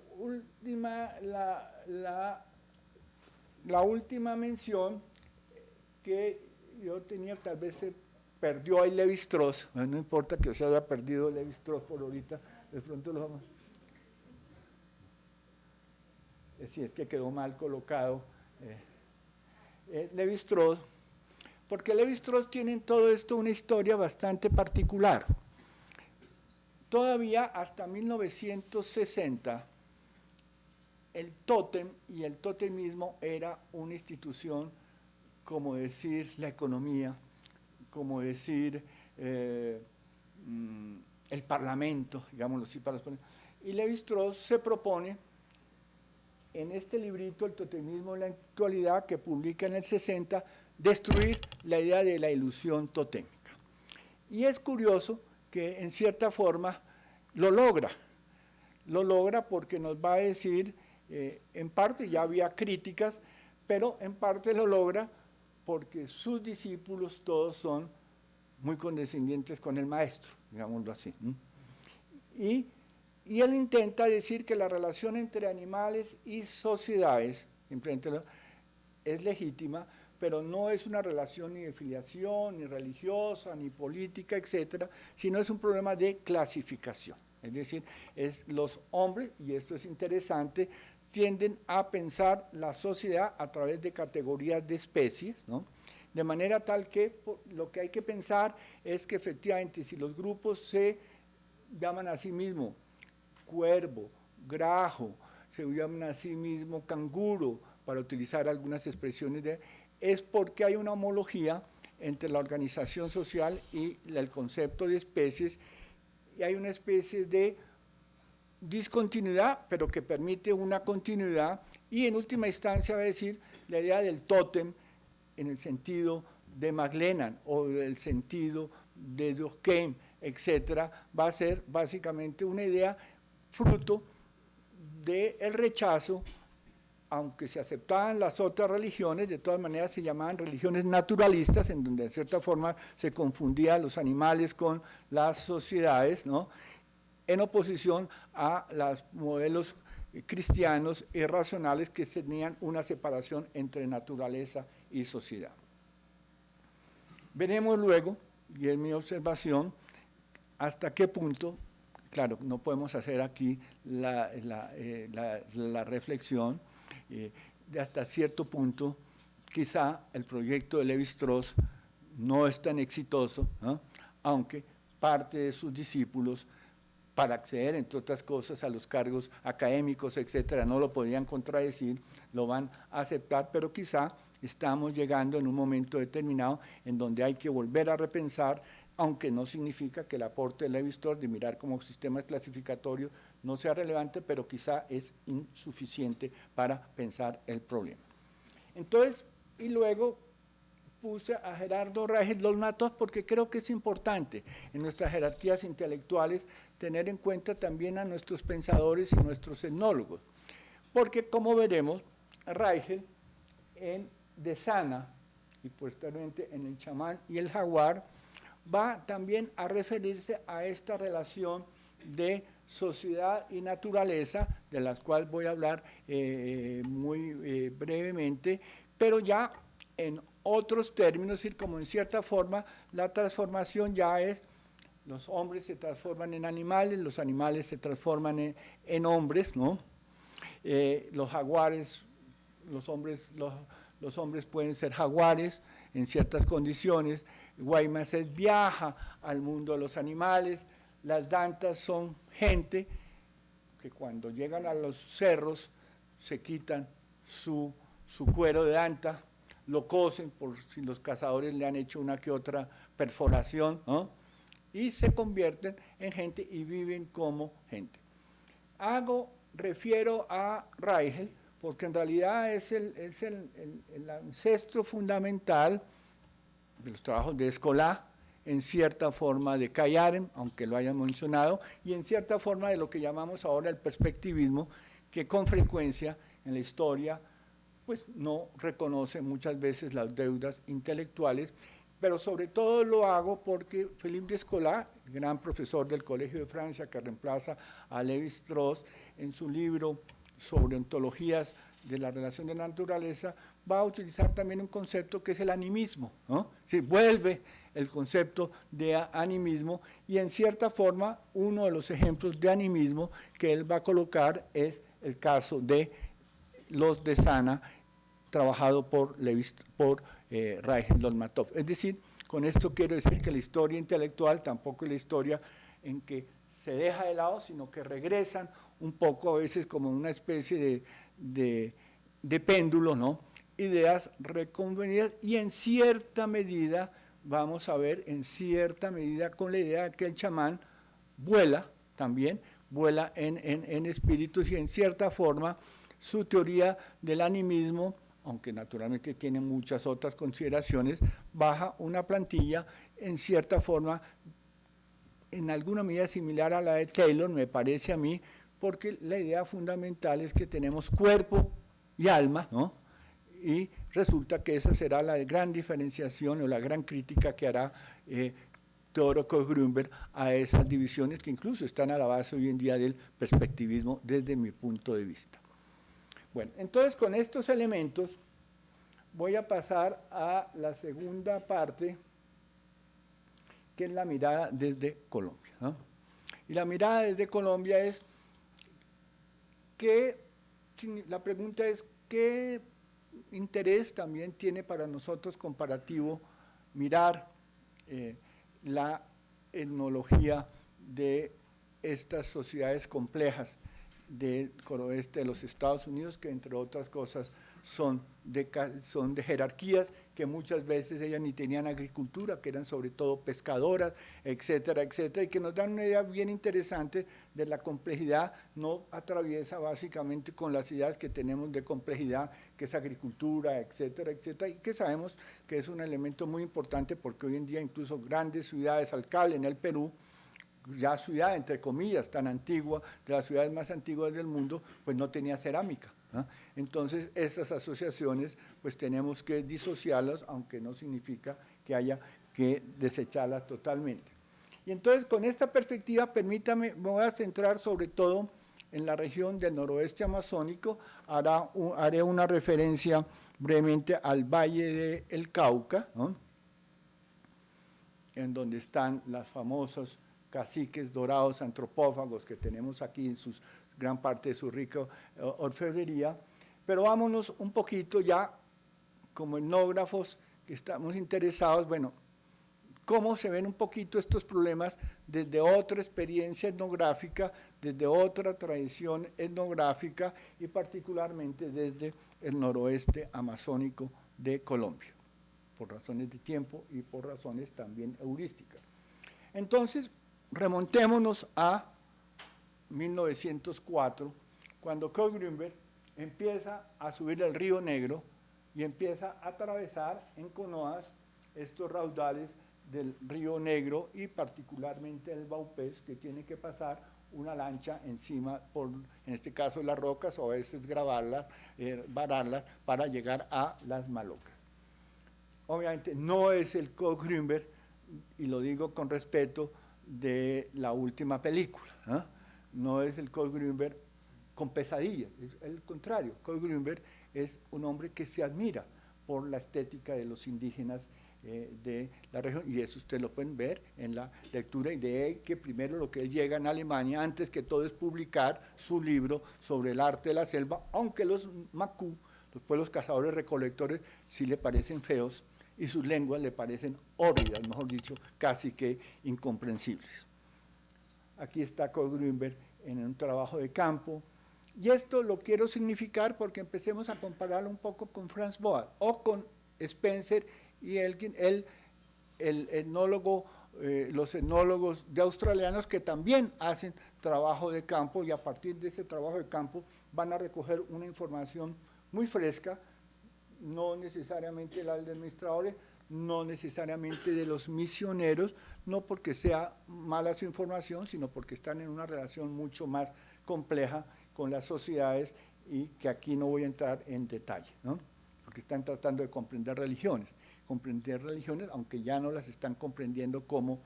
última mención que yo tenía, tal vez se perdió ahí Lévi-Strauss, no importa que se haya perdido Lévi-Strauss por ahorita, de pronto lo vamos. Si es que quedó mal colocado. Lévi-Strauss, porque Lévi-Strauss tiene en todo esto una historia bastante particular. Todavía hasta 1960, el tótem y el totemismo era una institución, como decir la economía, como decir el parlamento, digámoslo así para los políticos. Y Lévi-Strauss se propone en este librito, El totemismo en la actualidad, que publica en el 60, destruir la idea de la ilusión totémica. Y es curioso que en cierta forma lo logra porque nos va a decir, en parte ya había críticas, pero en parte lo logra porque sus discípulos todos son muy condescendientes con el maestro, digámoslo así. Y él intenta decir que la relación entre animales y sociedades, simplemente es legítima, pero no es una relación ni de filiación, ni religiosa, ni política, etcétera, sino es un problema de clasificación. Es decir, los hombres, y esto es interesante, tienden a pensar la sociedad a través de categorías de especies, ¿no? De manera tal que lo que hay que pensar es que efectivamente si los grupos se llaman a sí mismos cuervo, grajo, se llaman a sí mismos canguro, para utilizar algunas expresiones es porque hay una homología entre la organización social y el concepto de especies, y hay una especie de discontinuidad, pero que permite una continuidad, y en última instancia va a decir la idea del tótem en el sentido de McLennan o el sentido de Durkheim, etcétera, va a ser básicamente una idea fruto del rechazo, aunque se aceptaban las otras religiones, de todas maneras se llamaban religiones naturalistas, en donde de cierta forma se confundían los animales con las sociedades, ¿no? En oposición a los modelos cristianos y racionales que tenían una separación entre naturaleza y sociedad. Veremos luego, y es mi observación, hasta qué punto, claro, no podemos hacer aquí la reflexión, de hasta cierto punto, quizá el proyecto de Lévi-Strauss no es tan exitoso, ¿no? Aunque parte de sus discípulos, para acceder, entre otras cosas, a los cargos académicos, etcétera, no lo podían contradecir, lo van a aceptar, pero quizá estamos llegando en un momento determinado en donde hay que volver a repensar, aunque no significa que el aporte de Lévi-Strauss de mirar como sistemas clasificatorios no sea relevante, pero quizá es insuficiente para pensar el problema. Entonces, y luego puse a Gerardo Reichendt-Lollmatoff porque creo que es importante en nuestras jerarquías intelectuales tener en cuenta también a nuestros pensadores y nuestros etnólogos, porque como veremos, Reichendt en Desana y posteriormente en El chamán y el jaguar va también a referirse a esta relación de sociedad y naturaleza, de las cuales voy a hablar muy brevemente, pero ya en otros términos, es decir, como en cierta forma la transformación ya es, los hombres se transforman en animales, los animales se transforman en hombres, ¿no? Los jaguares, los hombres pueden ser jaguares en ciertas condiciones. Guaymas viaja al mundo de los animales, las dantas son gente que cuando llegan a los cerros se quitan su cuero de danta, lo cosen por si los cazadores le han hecho una que otra perforación, ¿no? Y se convierten en gente y viven como gente. Refiero a Reichendt porque en realidad es el ancestro fundamental de los trabajos de Escolá, en cierta forma de Callaren, aunque lo hayan mencionado, y en cierta forma de lo que llamamos ahora el perspectivismo, que con frecuencia en la historia pues no reconoce muchas veces las deudas intelectuales, pero sobre todo lo hago porque Philippe Descola, gran profesor del Colegio de Francia que reemplaza a Lévi-Strauss, en su libro sobre ontologías de la relación de la naturaleza, va a utilizar también un concepto que es el animismo, ¿no? Sí, vuelve el concepto de animismo y en cierta forma uno de los ejemplos de animismo que él va a colocar es el caso de los de Sana, trabajado por Reichendt-Lollmatoff. Es decir, con esto quiero decir que la historia intelectual tampoco es la historia en que se deja de lado, sino que regresan un poco a veces como una especie de péndulo, ¿no? Ideas reconvenidas y en cierta medida, vamos a ver, en cierta medida con la idea de que el chamán vuela también, vuela en espíritus y en cierta forma su teoría del animismo, aunque naturalmente tiene muchas otras consideraciones, baja una plantilla en cierta forma, en alguna medida similar a la de Taylor, me parece a mí, porque la idea fundamental es que tenemos cuerpo y alma, ¿no? Y resulta que esa será la gran diferenciación o la gran crítica que hará Theodor Koch-Grünberg a esas divisiones que incluso están a la base hoy en día del perspectivismo desde mi punto de vista. Bueno, entonces con estos elementos voy a pasar a la segunda parte, que es la mirada desde Colombia, ¿no? Y la mirada desde Colombia es la pregunta es, ¿qué interés también tiene para nosotros comparativo mirar la etnología de estas sociedades complejas del oeste de los Estados Unidos, que entre otras cosas son de jerarquías que muchas veces ellas ni tenían agricultura, que eran sobre todo pescadoras, etcétera, etcétera, y que nos dan una idea bien interesante de la complejidad, no atraviesa básicamente con las ideas que tenemos de complejidad, que es agricultura, etcétera, etcétera, y que sabemos que es un elemento muy importante porque hoy en día incluso grandes ciudades, Cali en el Perú, ya ciudad, entre comillas, tan antigua, de las ciudades más antiguas del mundo, pues no tenía cerámica, ¿no? Entonces, esas asociaciones, pues tenemos que disociarlas, aunque no significa que haya que desecharlas totalmente. Y entonces, con esta perspectiva, permítame, me voy a centrar sobre todo en la región del noroeste amazónico, haré una referencia brevemente al Valle del Cauca, ¿no? En donde están las famosas caciques dorados antropófagos que tenemos aquí en gran parte de su rica orfebrería, pero vámonos un poquito ya como etnógrafos que estamos interesados, bueno, cómo se ven un poquito estos problemas desde otra experiencia etnográfica, desde otra tradición etnográfica y particularmente desde el noroeste amazónico de Colombia, por razones de tiempo y por razones también heurísticas. Entonces, remontémonos a 1904, cuando Kohl Grünberg empieza a subir el río Negro y empieza a atravesar en canoas estos raudales del río Negro y particularmente el Baupés, que tiene que pasar una lancha encima, en este caso las rocas, o a veces grabarlas, vararlas para llegar a las malocas. Obviamente no es el Kohl Grünberg, y lo digo con respeto, de la última película, ¿eh? No es el Kohl Grünberg con pesadillas, es el contrario. Kohl Grünberg es un hombre que se admira por la estética de los indígenas de la región, y eso ustedes lo pueden ver en la lectura, y de él que primero lo que él llega en Alemania, antes que todo, es publicar su libro sobre el arte de la selva, aunque los Makú, los pueblos cazadores recolectores, sí le parecen feos, y sus lenguas le parecen hórridas, mejor dicho, casi que incomprensibles. Aquí está Kohl Grünberg en un trabajo de campo, y esto lo quiero significar porque empecemos a compararlo un poco con Franz Boas, o con Spencer y Elgin, el etnólogo, los etnólogos de australianos que también hacen trabajo de campo, y a partir de ese trabajo de campo van a recoger una información muy fresca, no necesariamente la de administradores, no necesariamente de los misioneros, no porque sea mala su información, sino porque están en una relación mucho más compleja con las sociedades, y que aquí no voy a entrar en detalle, ¿no? Porque están tratando de comprender religiones, aunque ya no las están comprendiendo como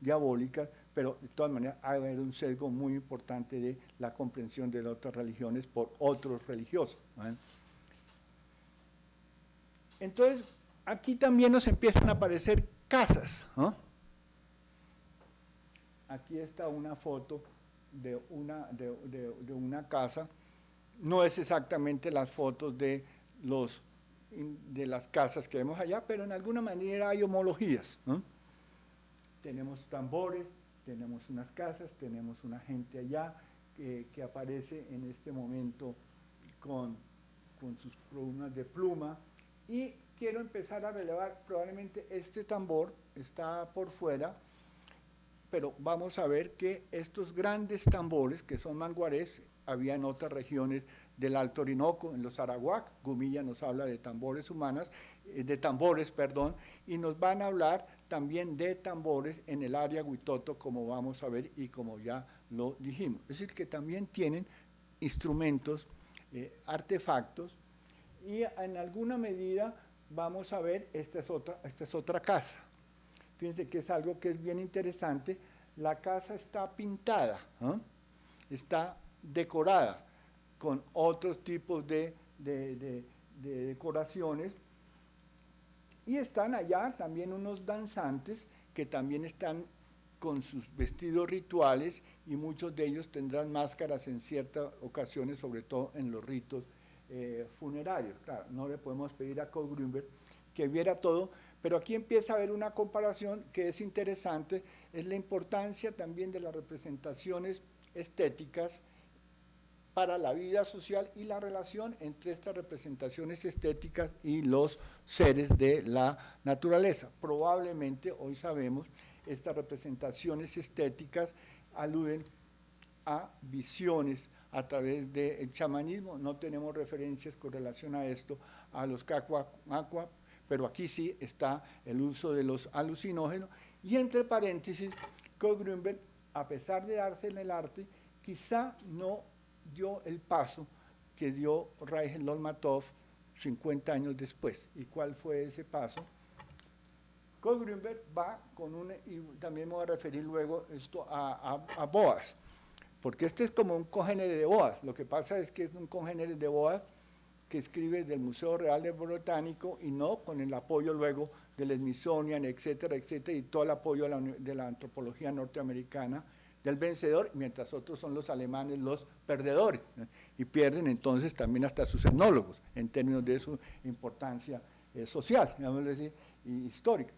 diabólicas, pero de todas maneras hay un sesgo muy importante de la comprensión de las otras religiones por otros religiosos, ¿no? Entonces, aquí también nos empiezan a aparecer casas, ¿no? Aquí está una foto de una casa, no es exactamente las fotos de las casas que vemos allá, pero en alguna manera hay homologías, ¿no? Tenemos tambores, tenemos unas casas, tenemos una gente allá que aparece en este momento con sus columnas de pluma, y quiero empezar a relevar, probablemente este tambor está por fuera, pero vamos a ver que estos grandes tambores, que son manguarés, había en otras regiones del Alto Orinoco, en los Arawak. Gumilla nos habla de tambores y nos van a hablar también de tambores en el área Huitoto, como vamos a ver y como ya lo dijimos. Es decir, que también tienen instrumentos, artefactos, y en alguna medida vamos a ver, esta es otra casa. Fíjense que es algo que es bien interesante. La casa está pintada, ¿eh? Está decorada con otros tipos de decoraciones, y están allá también unos danzantes que también están con sus vestidos rituales, y muchos de ellos tendrán máscaras en ciertas ocasiones, sobre todo en los ritos funerarios. Claro, no le podemos pedir a Kohl Grünberg que viera todo, pero aquí empieza a haber una comparación que es interesante, es la importancia también de las representaciones estéticas para la vida social y la relación entre estas representaciones estéticas y los seres de la naturaleza. Probablemente, hoy sabemos, estas representaciones estéticas aluden a visiones a través del chamanismo. No tenemos referencias con relación a esto, a los Cacuacua, pero aquí sí está el uso de los alucinógenos, y entre paréntesis, Kohl Grünberg, a pesar de darse en el arte, quizá no dio el paso que dio Reichen Lolmatov 50 años después. ¿Y cuál fue ese paso? Kohl Grünberg va con y también me voy a referir luego esto a Boas, porque este es como un congénere de Boas. Lo que pasa es que es un congénere de Boas que escribe del Museo Real de Botánico y no con el apoyo luego del Smithsonian, etcétera, etcétera, y todo el apoyo de la antropología norteamericana del vencedor, mientras otros son los alemanes los perdedores, ¿no? Y pierden entonces también hasta sus etnólogos en términos de su importancia social, digamos decir, y histórica.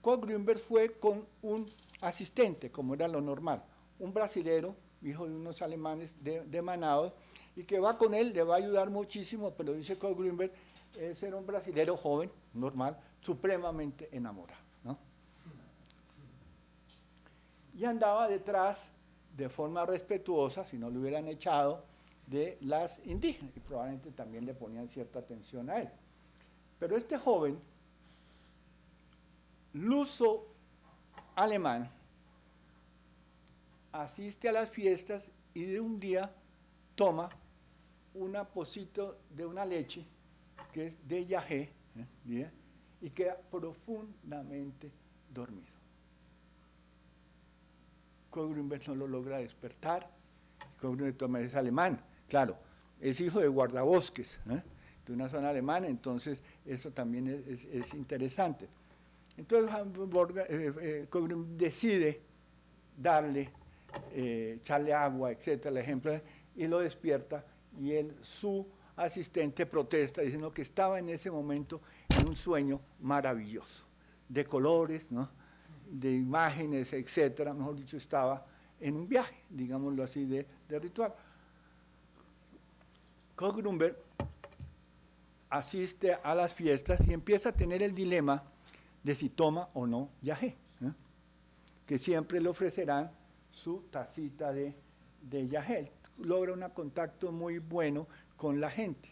Kurt Grünberg fue con un asistente, como era lo normal, un brasilero, hijo de unos alemanes de Manaus, y que va con él, le va a ayudar muchísimo, pero dice Kurt Grünberg, ese era un brasilero joven, normal, supremamente enamorado, ¿no? Y andaba detrás, de forma respetuosa, si no lo hubieran echado, de las indígenas, y probablemente también le ponían cierta atención a él. Pero este joven, luso alemán, asiste a las fiestas y de un día toma un pocito de una leche que es de yagé, y queda profundamente dormido. Kurt Grünberg no lo logra despertar. Kurt Grünberg es alemán, claro, es hijo de guardabosques, de una zona alemana, entonces eso también es interesante. Entonces Kurt Grünberg decide darle, echarle agua, etcétera, el ejemplo, y lo despierta, y su asistente protesta diciendo que estaba en ese momento en un sueño maravilloso, de colores, ¿no?, de imágenes, etcétera, mejor dicho, estaba en un viaje, digámoslo así, de ritual. Kurt Grünberg asiste a las fiestas y empieza a tener el dilema de si toma o no yagé, que siempre le ofrecerán su tacita de yagé. Logra un contacto muy bueno con la gente.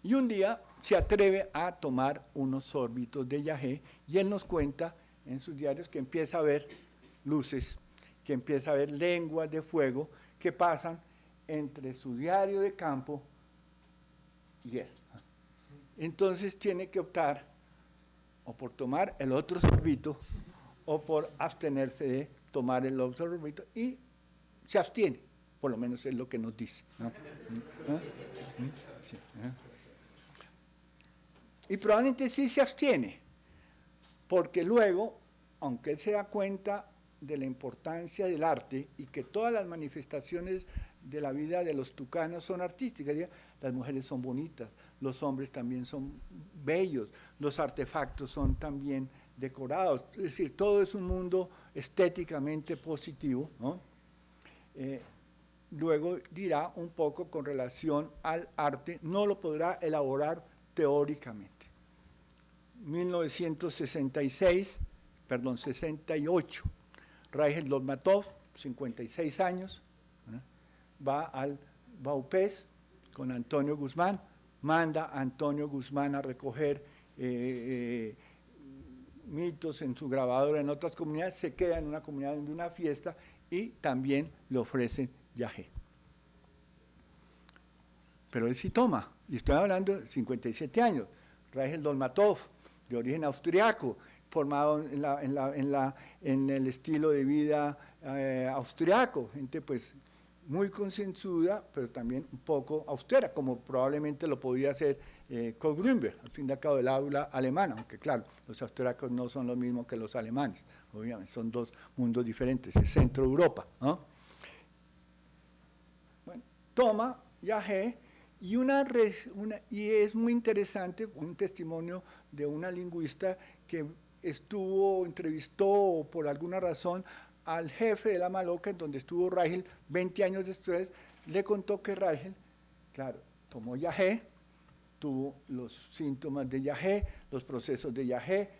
Y un día se atreve a tomar unos sorbitos de yagé y él nos cuenta en sus diarios que empieza a ver luces, que empieza a ver lenguas de fuego que pasan entre su diario de campo y él. Entonces tiene que optar o por tomar el otro sorbito o por abstenerse de tomar el otro sorbito, y se abstiene, por lo menos es lo que nos dice, ¿no? Sí, y probablemente sí se abstiene, porque luego, aunque él se da cuenta de la importancia del arte y que todas las manifestaciones de la vida de los tucanos son artísticas, las mujeres son bonitas, los hombres también son bellos, los artefactos son también decorados, es decir, todo es un mundo estéticamente positivo, ¿no? Luego dirá un poco con relación al arte, no lo podrá elaborar teóricamente. 68, Reichel Dolmatov, 56 años, va al Vaupés con Antonio Guzmán, manda a Antonio Guzmán a recoger mitos en su grabadora en otras comunidades, se queda en una comunidad de una fiesta y también le ofrecen yagé. Pero él sí toma, y estoy hablando de 57 años, Reichel Dolmatov, de origen austriaco, formado en el estilo de vida austriaco, gente pues muy concienzuda, pero también un poco austera, como probablemente lo podía hacer Kurt Grünberg, al fin y al cabo del habla alemana, aunque claro, los austriacos no son lo mismo que los alemanes, obviamente, son dos mundos diferentes, es Centro Europa, ¿no? Bueno, toma yagé, y es muy interesante un testimonio de una lingüista que entrevistó por alguna razón al jefe de la Maloca, en donde estuvo Reichel 20 años después, le contó que Reichel, claro, tomó yagé, tuvo los síntomas de yagé, los procesos de yagé,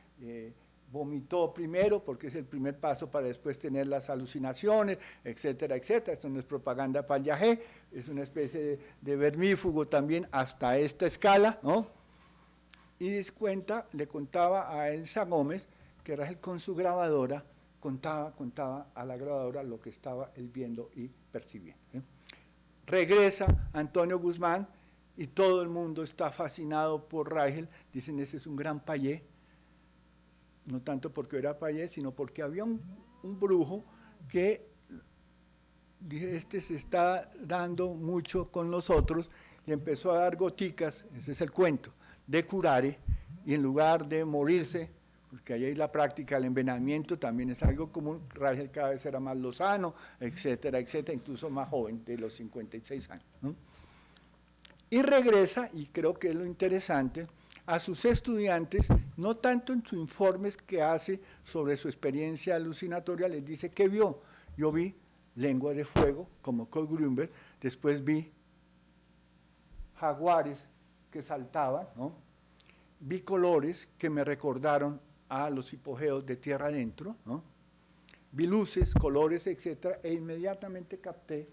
vomitó primero, porque es el primer paso para después tener las alucinaciones, etcétera, etcétera. Esto no es propaganda para el yagé, es una especie de vermífugo también hasta esta escala, ¿no? Y le contaba a Elsa Gómez que Reichel con su grabadora contaba a la grabadora lo que estaba él viendo y percibiendo, ¿sí? Regresa Antonio Guzmán y todo el mundo está fascinado por Reichel, dicen ese es un gran payé, no tanto porque era payé, sino porque había un brujo que dije, se está dando mucho con nosotros, le empezó a dar goticas, ese es el cuento, de curare, y en lugar de morirse, porque ahí hay la práctica del envenenamiento, también es algo común, Rangel cada vez era más lozano, etcétera, etcétera, incluso más joven, de los 56 años, ¿no? Y regresa, y creo que es lo interesante, a sus estudiantes, no tanto en sus informes que hace sobre su experiencia alucinatoria, les dice que vio. Yo vi lengua de fuego, como Kohl Grünberg, después vi jaguares que saltaban, ¿no? Vi colores que me recordaron a los hipogeos de tierra adentro, ¿no? Vi luces, colores, etcétera, e inmediatamente capté, de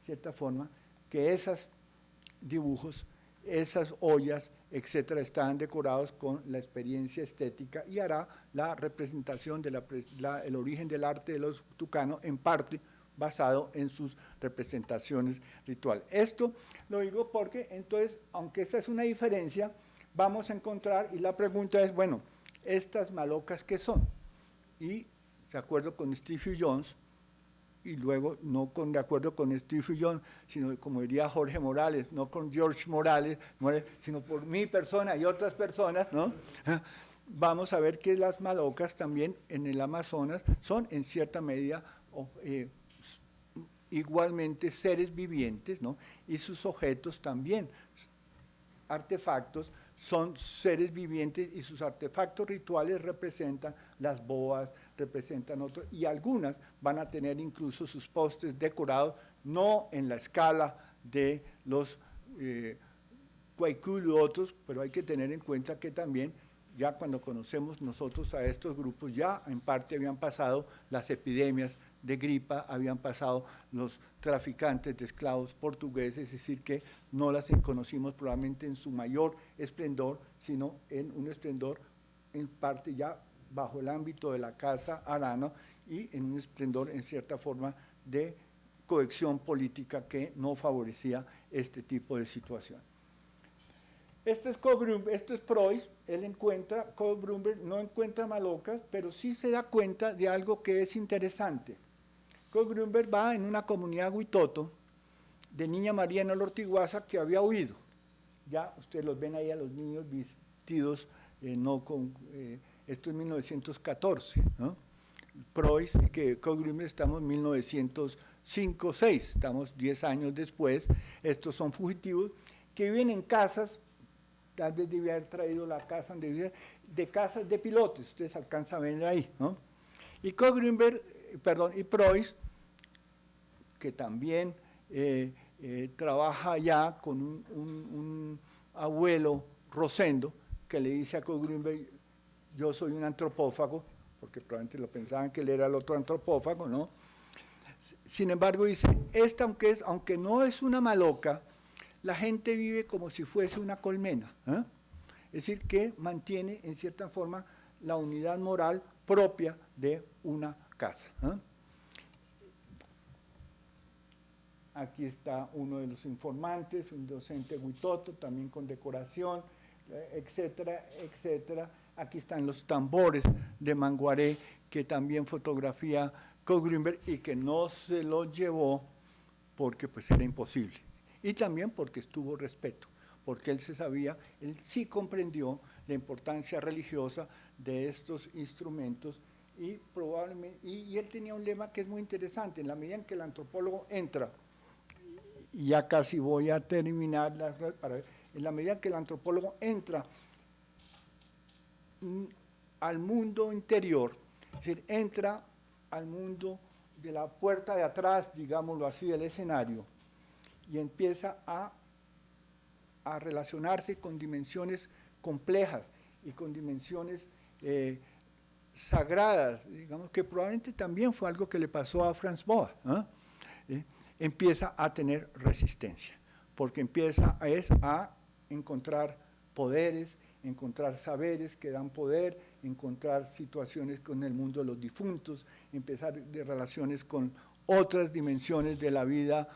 cierta forma, que esos dibujos, esas ollas, etcétera, estaban decorados con la experiencia estética y hará la representación el origen del arte de los tucanos, en parte basado en sus representaciones rituales. Esto lo digo porque, entonces, aunque esta es una diferencia, vamos a encontrar, y la pregunta es, bueno, ¿estas malocas qué son? Y, de acuerdo con Steve Jones, y luego no de acuerdo con Steve Jones, sino como diría Jorge Morales, no con George Morales, sino por mi persona y otras personas, ¿no? Vamos a ver que las malocas también en el Amazonas son en cierta medida igualmente seres vivientes, ¿no? Y sus objetos también, artefactos, son seres vivientes y sus artefactos rituales representan las boas, representan otros, y algunas van a tener incluso sus postes decorados, no en la escala de los Guaycul u otros, pero hay que tener en cuenta que también, ya cuando conocemos nosotros a estos grupos, ya en parte habían pasado las epidemias de gripa, habían pasado los traficantes de esclavos portugueses, es decir, que no las conocimos probablemente en su mayor esplendor, sino en un esplendor en parte ya bajo el ámbito de la Casa Arana y en un esplendor en cierta forma de cohesión política que no favorecía este tipo de situación. Esto es Preuss, Kohl Grünberg no encuentra malocas, pero sí se da cuenta de algo que es interesante. Kohl Grünberg va en una comunidad huitoto de Niña María en el Ortiguaza que había huido. Ya ustedes los ven ahí a los niños vestidos, esto es 1914, ¿no? Preuss, que Kohl Grünberg estamos en 1905-6, estamos 10 años después. Estos son fugitivos que viven en casas, tal vez debía haber traído la casa donde vivía, de casas de pilotes, ustedes alcanzan a ver ahí, ¿no? Y Kohl Grünberg, y Preuss, que también trabaja ya con un abuelo Rosendo, que le dice a Kohl Grünberg, yo soy un antropófago, porque probablemente lo pensaban que él era el otro antropófago, ¿no? Sin embargo, dice, aunque no es una maloca, la gente vive como si fuese una colmena, ¿eh? Es decir, que mantiene en cierta forma la unidad moral propia de una casa, ¿eh? Aquí está uno de los informantes, un docente huitoto, también con decoración, etcétera, etcétera. Aquí están los tambores de Manguaré, que también fotografía Kohl Grünberg y que no se lo llevó porque pues era imposible. Y también porque estuvo respeto, porque él sí comprendió la importancia religiosa de estos instrumentos y probablemente, y él tenía un lema que es muy interesante, en la medida en que el antropólogo entra, y ya casi voy a terminar, en la medida que el antropólogo entra al mundo interior, es decir, entra al mundo de la puerta de atrás, digámoslo así, del escenario, y empieza a relacionarse con dimensiones complejas y con dimensiones sagradas, digamos que probablemente también fue algo que le pasó a Franz Boas, ¿eh? Empieza a tener resistencia, porque empieza a encontrar poderes, encontrar saberes que dan poder, encontrar situaciones con el mundo de los difuntos, empezar de relaciones con otras dimensiones de la vida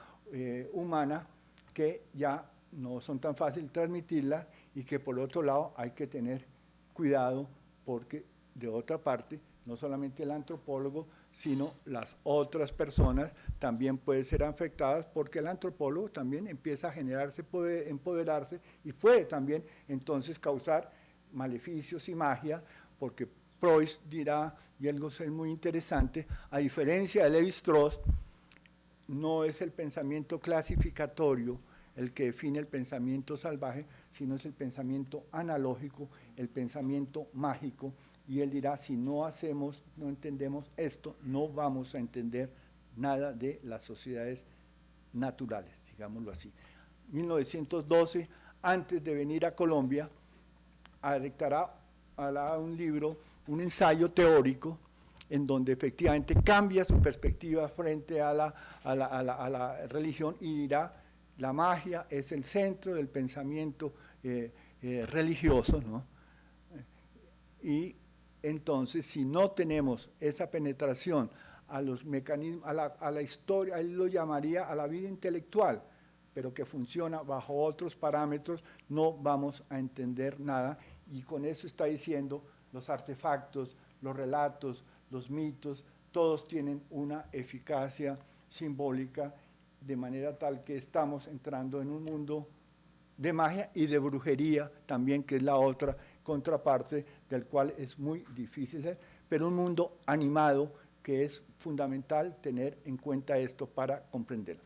humana que ya no son tan fáciles transmitirlas y que por otro lado hay que tener cuidado porque de otra parte no solamente el antropólogo sino las otras personas también pueden ser afectadas, porque el antropólogo también empieza a generarse, puede empoderarse y puede también entonces causar maleficios y magia, porque Preuss dirá, y algo es muy interesante, a diferencia de Lévi-Strauss, no es el pensamiento clasificatorio el que define el pensamiento salvaje, sino es el pensamiento analógico, el pensamiento mágico, y él dirá, si no hacemos, no entendemos esto, no vamos a entender nada de las sociedades naturales, digámoslo así. 1912, antes de venir a Colombia, hará un libro, un ensayo teórico, en donde efectivamente cambia su perspectiva frente a la religión y dirá, la magia es el centro del pensamiento religioso, ¿no? Y entonces, si no tenemos esa penetración a los mecanismos, a la historia, él lo llamaría a la vida intelectual, pero que funciona bajo otros parámetros, no vamos a entender nada, y con eso está diciendo, los artefactos, los relatos, los mitos, todos tienen una eficacia simbólica, de manera tal que estamos entrando en un mundo de magia y de brujería también, que es la otra contraparte, del cual es muy difícil ser, pero un mundo animado que es fundamental tener en cuenta esto para comprenderlo.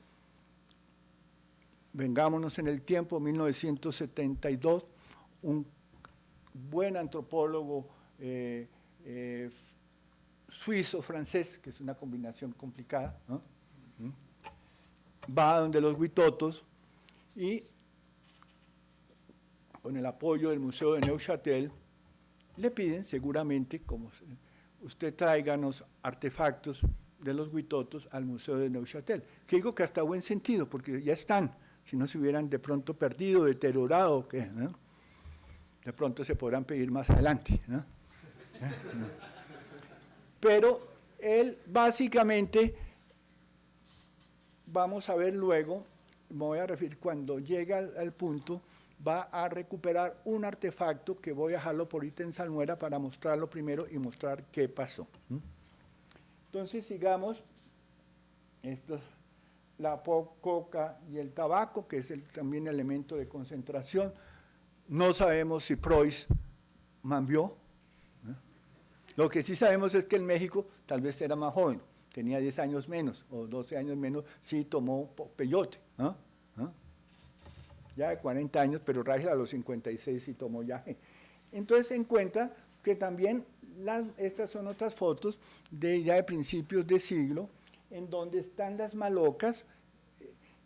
Vengámonos en el tiempo, 1972, un buen antropólogo suizo-francés, que es una combinación complicada, ¿no? Va donde los Huitotos y con el apoyo del Museo de Neuchâtel le piden seguramente, como usted tráiganos artefactos de los Huitotos al Museo de Neuchâtel, que digo que hasta buen sentido, porque ya están, si no se hubieran de pronto perdido, deteriorado, ¿qué, no? De pronto se podrán pedir más adelante, ¿no? Pero él básicamente, vamos a ver luego, me voy a referir cuando llega al punto, va a recuperar un artefacto que voy a dejarlo por ahorita en salmuera para mostrarlo primero y mostrar qué pasó. Entonces sigamos, esto es la coca y el tabaco, que es también elemento de concentración. No sabemos si Preuss mambió. Lo que sí sabemos es que en México tal vez era más joven, tenía 10 años menos o 12 años menos, sí tomó peyote. Ya de 40 años, pero Reichel a los 56 sí tomó yaje. Entonces se encuentra que también estas son otras fotos ya de principios de siglo, en donde están las malocas,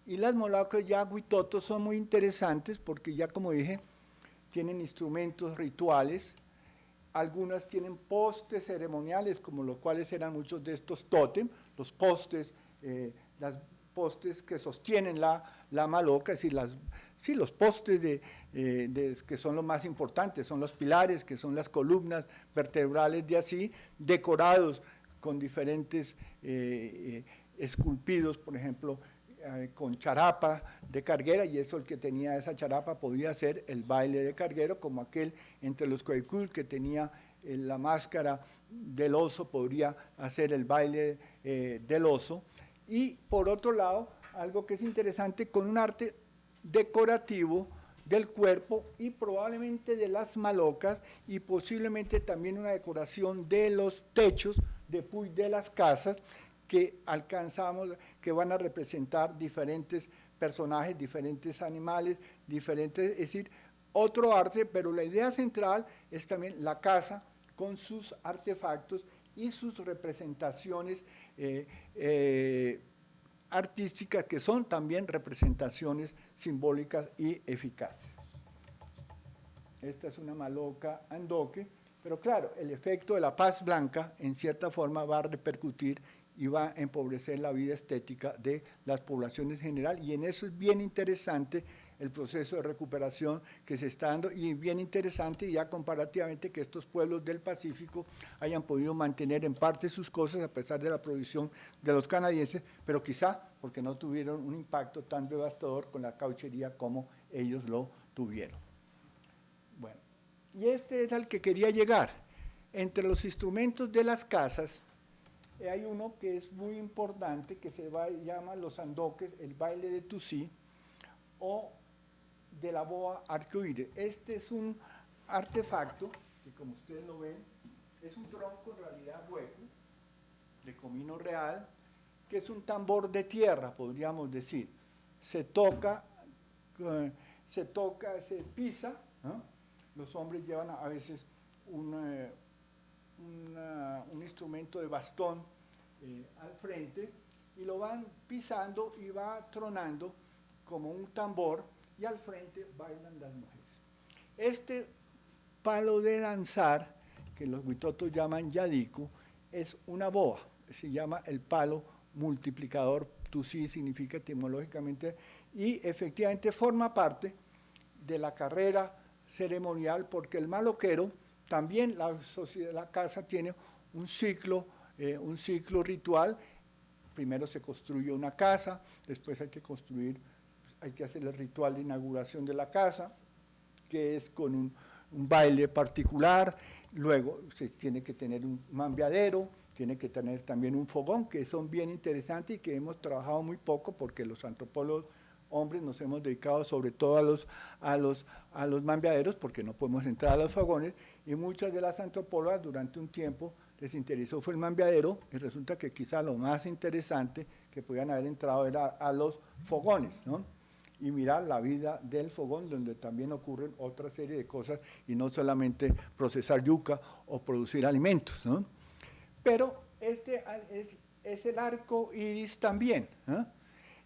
y las malocas ya huitotos son muy interesantes porque ya, como dije, tienen instrumentos rituales, algunas tienen postes ceremoniales, como los cuales eran muchos de estos tótem, los postes, postes que sostienen la maloca, es decir, los postes que son los más importantes, son los pilares, que son las columnas vertebrales de así, decorados con diferentes esculpidos, por ejemplo, con charapa de carguera, y eso el que tenía esa charapa podía hacer el baile de carguero, como aquel entre los coicul que tenía la máscara del oso, podría hacer el baile del oso. Y por otro lado, algo que es interesante, con un arte decorativo del cuerpo y probablemente de las malocas, y posiblemente también una decoración de los techos de las casas, que alcanzamos, que van a representar diferentes personajes, diferentes animales, diferentes, es decir, otro arte, pero la idea central es también la casa con sus artefactos y sus representaciones artísticas, que son también representaciones simbólicas y eficaces. Esta es una maloca andoque, pero claro, el efecto de la paz blanca en cierta forma va a repercutir y va a empobrecer la vida estética de las poblaciones en general, y en eso es bien interesante el proceso de recuperación que se está dando, y bien interesante ya comparativamente que estos pueblos del Pacífico hayan podido mantener en parte sus cosas a pesar de la prohibición de los canadienses, pero quizá porque no tuvieron un impacto tan devastador con la cauchería como ellos lo tuvieron. Bueno, y este es al que quería llegar. Entre los instrumentos de las casas Hay uno que es muy importante que llama los sandoques, el baile de Tusí o de la boa arcoíris. Este es un artefacto que, como ustedes lo ven, es un tronco en realidad hueco de comino real, que es un tambor de tierra, podríamos decir. Se toca, se pisa, ¿no? Los hombres llevan a veces un instrumento de bastón al frente y lo van pisando y va tronando como un tambor y al frente bailan las mujeres. Este palo de danzar, que los huitotos llaman yadico, es una boa, se llama el palo multiplicador, Tusí significa etimológicamente, y efectivamente forma parte de la carrera ceremonial porque el maloquero, también la casa tiene un ciclo ritual. Primero se construye una casa, después hay que hacer el ritual de inauguración de la casa, que es con un baile particular, luego se tiene que tener un mambeadero, tiene que tener también un fogón, que son bien interesantes y que hemos trabajado muy poco porque los antropólogos hombres nos hemos dedicado sobre todo a los mambeaderos porque no podemos entrar a los fogones, y muchas de las antropólogas durante un tiempo les interesó fue el mambeadero, y resulta que quizá lo más interesante que podían haber entrado era a los fogones, ¿no? Y mirar la vida del fogón, donde también ocurren otra serie de cosas, y no solamente procesar yuca o producir alimentos, ¿no? Pero este es el arco iris también, ¿eh?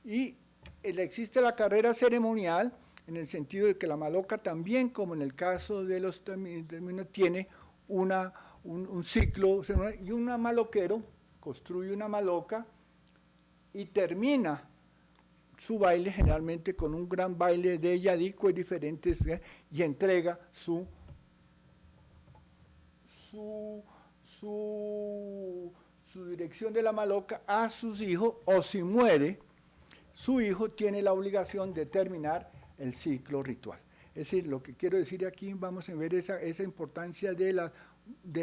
Y existe la carrera ceremonial, en el sentido de que la maloca también, como en el caso de los términos, tiene un ciclo, y un maloquero construye una maloca y termina su baile generalmente con un gran baile de yadico y diferentes, y entrega su dirección de la maloca a sus hijos, o si muere, su hijo tiene la obligación de terminar el ciclo ritual. Es decir, lo que quiero decir aquí, vamos a ver esa importancia de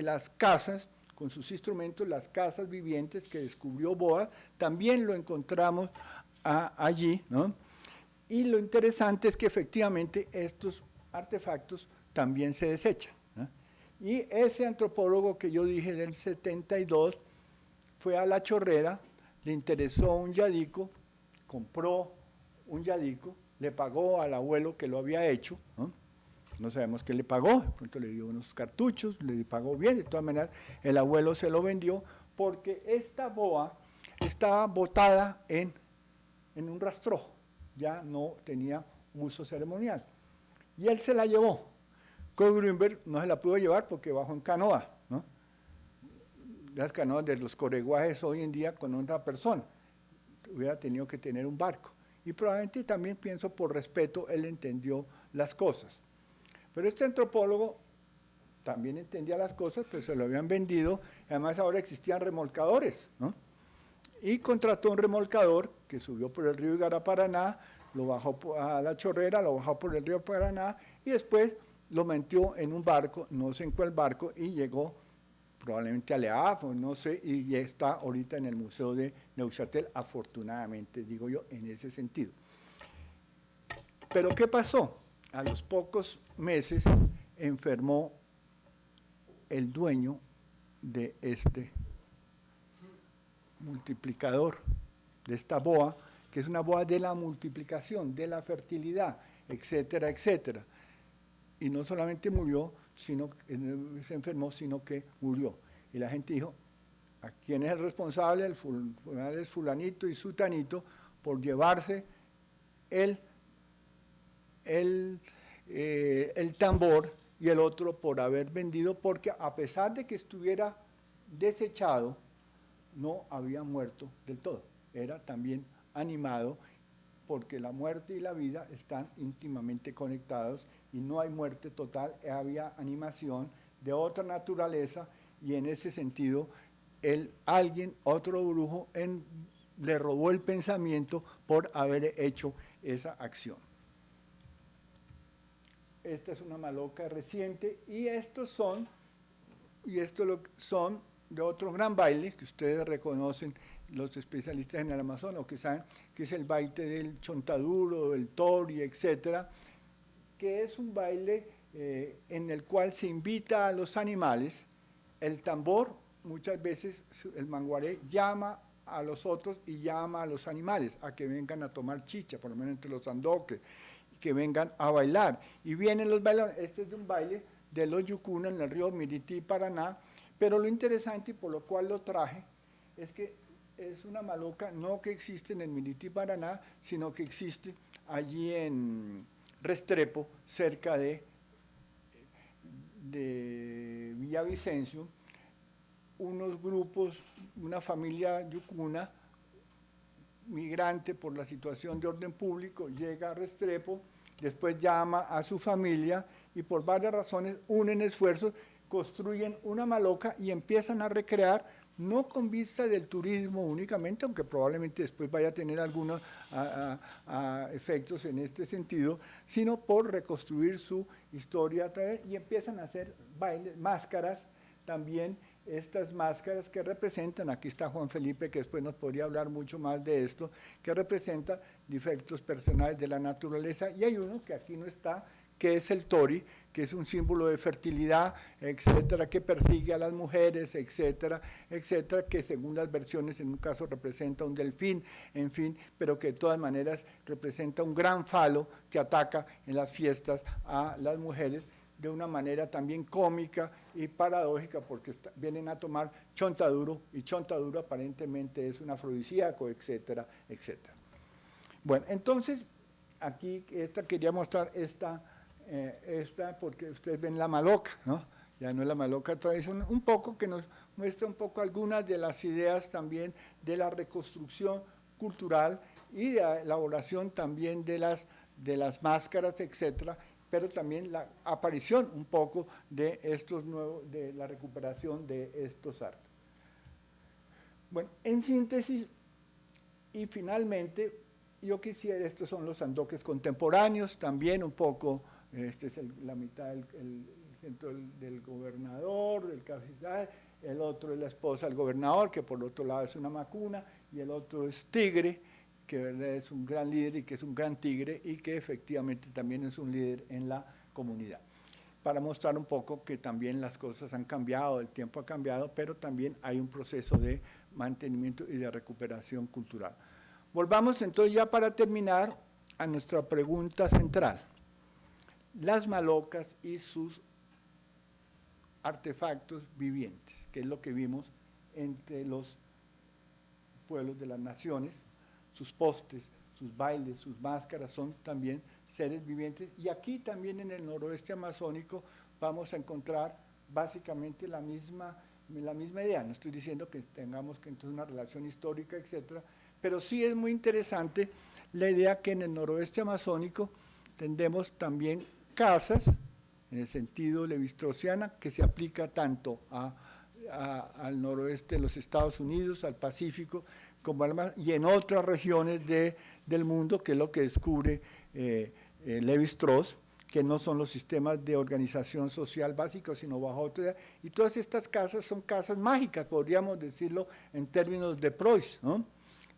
las casas, con sus instrumentos, las casas vivientes que descubrió Boas, también lo encontramos allí, ¿no? Y lo interesante es que efectivamente estos artefactos también se desechan, ¿no? Y ese antropólogo que yo dije del 72 fue a La Chorrera, le interesó un yadico, compró un yadico, le pagó al abuelo que lo había hecho, ¿no? No sabemos qué le pagó, de pronto le dio unos cartuchos, le pagó bien, de todas maneras el abuelo se lo vendió porque esta boa estaba botada en un rastrojo, ya no tenía uso ceremonial. Y él se la llevó. Con Grünberg no se la pudo llevar porque bajó en canoa, ¿no? Las canoas de los coreguajes hoy en día con otra persona, hubiera tenido que tener un barco. Y probablemente también pienso por respeto, él entendió las cosas. Pero este antropólogo también entendía las cosas, pero se lo habían vendido, además ahora existían remolcadores, ¿no? Y contrató un remolcador que subió por el río Igaraparaná, lo bajó a La Chorrera, lo bajó por el río Paraná y después lo metió en un barco, no sé en cuál barco, y llegó probablemente a Le Havre, no sé, y ya está ahorita en el Museo de Neuchâtel, afortunadamente, digo yo, en ese sentido. Pero ¿qué pasó? A los pocos meses enfermó el dueño de este multiplicador, de esta boa, que es una boa de la multiplicación, de la fertilidad, etcétera, etcétera. Y no solamente murió, sino que se enfermó, sino que murió. Y la gente dijo, ¿a quién es el responsable? El es fulanito y sutanito por llevarse el tambor, y el otro por haber vendido, porque a pesar de que estuviera desechado, no había muerto del todo, era también animado, porque la muerte y la vida están íntimamente conectados y no hay muerte total, había animación de otra naturaleza, y en ese sentido otro brujo, le robó el pensamiento por haber hecho esa acción. Esta es una maloca reciente, y estos son de otro gran baile que ustedes reconocen, los especialistas en el Amazonas, o que saben que es el baile del chontaduro, el tori, etcétera, que es un baile en el cual se invita a los animales. El tambor, muchas veces el manguaré llama a los otros y llama a los animales a que vengan a tomar chicha, por lo menos entre los sandoques, que vengan a bailar. Y vienen los bailadores. Este es de un baile de los Yucuna en el río Mirití, Paraná, pero lo interesante y por lo cual lo traje es que es una maloca no que existe en el Mirití, Paraná, sino que existe allí en Restrepo, cerca de Villavicencio, unos grupos, una familia yucuna, migrante por la situación de orden público, llega a Restrepo, después llama a su familia y por varias razones unen esfuerzos, construyen una maloca y empiezan a recrear, no con vista del turismo únicamente, aunque probablemente después vaya a tener algunos efectos en este sentido, sino por reconstruir su historia a través, y empiezan a hacer bailes, máscaras también. Estas máscaras que representan, aquí está Juan Felipe, que después nos podría hablar mucho más de esto, que representa defectos personales de la naturaleza, y hay uno que aquí no está, que es el tori, que es un símbolo de fertilidad, etcétera, que persigue a las mujeres, etcétera, etcétera, que según las versiones en un caso representa un delfín, en fin, pero que de todas maneras representa un gran falo que ataca en las fiestas a las mujeres, de una manera también cómica y paradójica, porque vienen a tomar chontaduro, y chontaduro aparentemente es un afrodisíaco, etcétera, etcétera. Bueno, entonces, aquí quería mostrar esta porque ustedes ven la maloca, ¿no? Ya no es la maloca tradicional, un poco que nos muestra un poco algunas de las ideas también de la reconstrucción cultural y de la elaboración también de las máscaras, etcétera, pero también la aparición un poco de estos nuevos, de la recuperación de estos artes. Bueno, en síntesis, y finalmente, yo quisiera, estos son los sandoques contemporáneos, también un poco, este es la mitad del centro del gobernador, del capitán, el otro es la esposa del gobernador, que por otro lado es una macuna, y el otro es tigre, que ¿verdad? Es un gran líder y que es un gran tigre y que efectivamente también es un líder en la comunidad. Para mostrar un poco que también las cosas han cambiado, el tiempo ha cambiado, pero también hay un proceso de mantenimiento y de recuperación cultural. Volvamos entonces ya para terminar a nuestra pregunta central. Las malocas y sus artefactos vivientes, que es lo que vimos entre los pueblos de las naciones, sus postes, sus bailes, sus máscaras son también seres vivientes, y aquí también en el noroeste amazónico vamos a encontrar básicamente la misma idea. No estoy diciendo que tengamos que entonces una relación histórica, etcétera, pero sí es muy interesante la idea que en el noroeste amazónico tendemos también casas, en el sentido levi-straussiana, que se aplica tanto al noroeste de los Estados Unidos, al Pacífico, y en otras regiones del mundo, que es lo que descubre Levi-Strauss, que no son los sistemas de organización social básicos, sino bajo autoridad. Y todas estas casas son casas mágicas, podríamos decirlo en términos de Preuss, ¿no?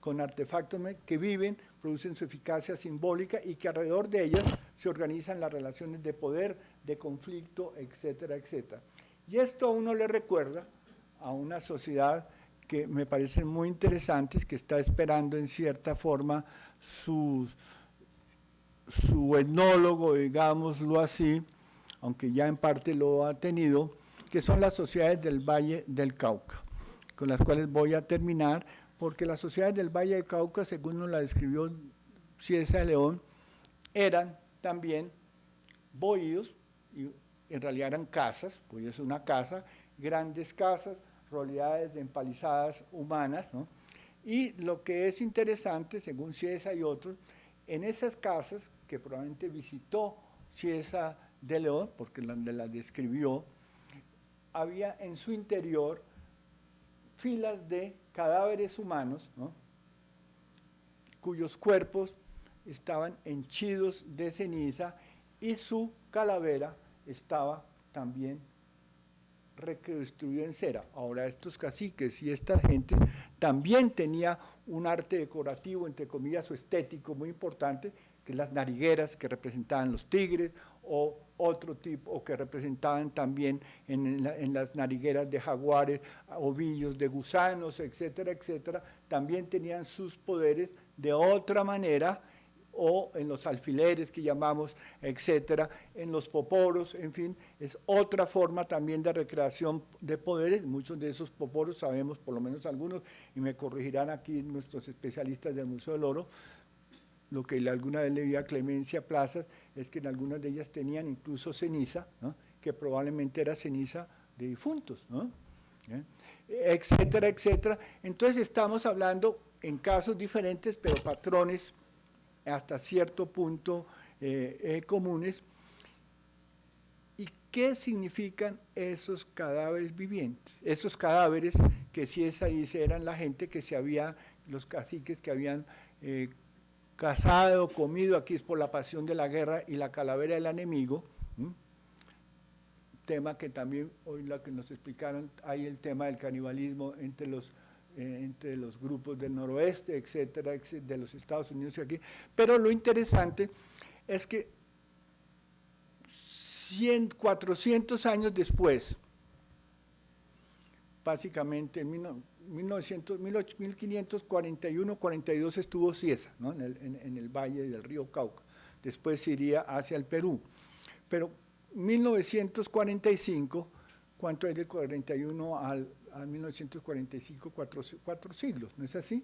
Con artefactos que viven, producen su eficacia simbólica y que alrededor de ellas se organizan las relaciones de poder, de conflicto, etcétera, etcétera. Y esto a uno le recuerda a una sociedad que me parecen muy interesantes, que está esperando en cierta forma su etnólogo, digámoslo así, aunque ya en parte lo ha tenido, que son las sociedades del Valle del Cauca, con las cuales voy a terminar, porque las sociedades del Valle del Cauca, según nos la describió Cieza de León, eran también bohíos, y en realidad eran casas, pues es una casa, grandes casas, rodeadas de empalizadas humanas, ¿no? Y lo que es interesante, según Cieza y otros, en esas casas, que probablemente visitó Cieza de León, porque las describió, había en su interior filas de cadáveres humanos, ¿no? Cuyos cuerpos estaban henchidos de ceniza y su calavera estaba también reconstruido en cera. Ahora estos caciques y esta gente también tenía un arte decorativo, entre comillas, o estético muy importante, que las narigueras que representaban los tigres, o otro tipo, o que representaban también en las narigueras de jaguares, ovillos, de gusanos, etcétera, etcétera, también tenían sus poderes de otra manera, o en los alfileres que llamamos, etcétera, en los poporos, en fin, es otra forma también de recreación de poderes. Muchos de esos poporos sabemos, por lo menos algunos, y me corregirán aquí nuestros especialistas del Museo del Oro, lo que alguna vez le vi a Clemencia Plazas, es que en algunas de ellas tenían incluso ceniza, ¿no?, que probablemente era ceniza de difuntos, ¿no?, etcétera, etcétera. Entonces estamos hablando en casos diferentes, pero patrones hasta cierto punto comunes. ¿Y qué significan esos cadáveres vivientes? Esos cadáveres que si esa dice eran la gente que se había, los caciques que habían cazado, comido, aquí es por la pasión de la guerra y la calavera del enemigo, tema que también hoy lo que nos explicaron, hay el tema del canibalismo entre los grupos del noroeste, etcétera, de los Estados Unidos y aquí, pero lo interesante es que 400 años después, básicamente en 1541-42 estuvo Cieza, ¿no?, en el valle del río Cauca, después se iría hacia el Perú, pero 1945, ¿cuánto hay del 41 al 1945? 4 siglos, ¿no es así?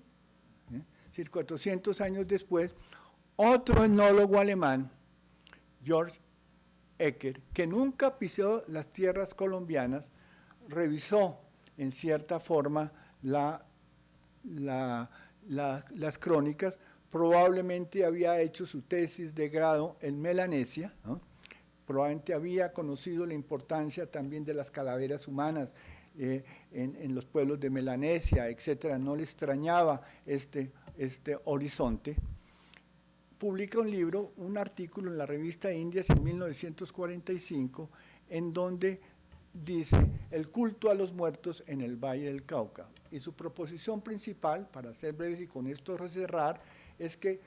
Es decir, 400 años después, otro etnólogo alemán, George Ecker, que nunca pisó las tierras colombianas, revisó en cierta forma las crónicas, probablemente había hecho su tesis de grado en Melanesia, ¿no?, probablemente había conocido la importancia también de las calaveras humanas en los pueblos de Melanesia, etcétera, no le extrañaba este horizonte. Publica un libro, un artículo en la revista Indias en 1945, en donde dice el culto a los muertos en el Valle del Cauca. Y su proposición principal, para ser breves y con esto cerrar, es que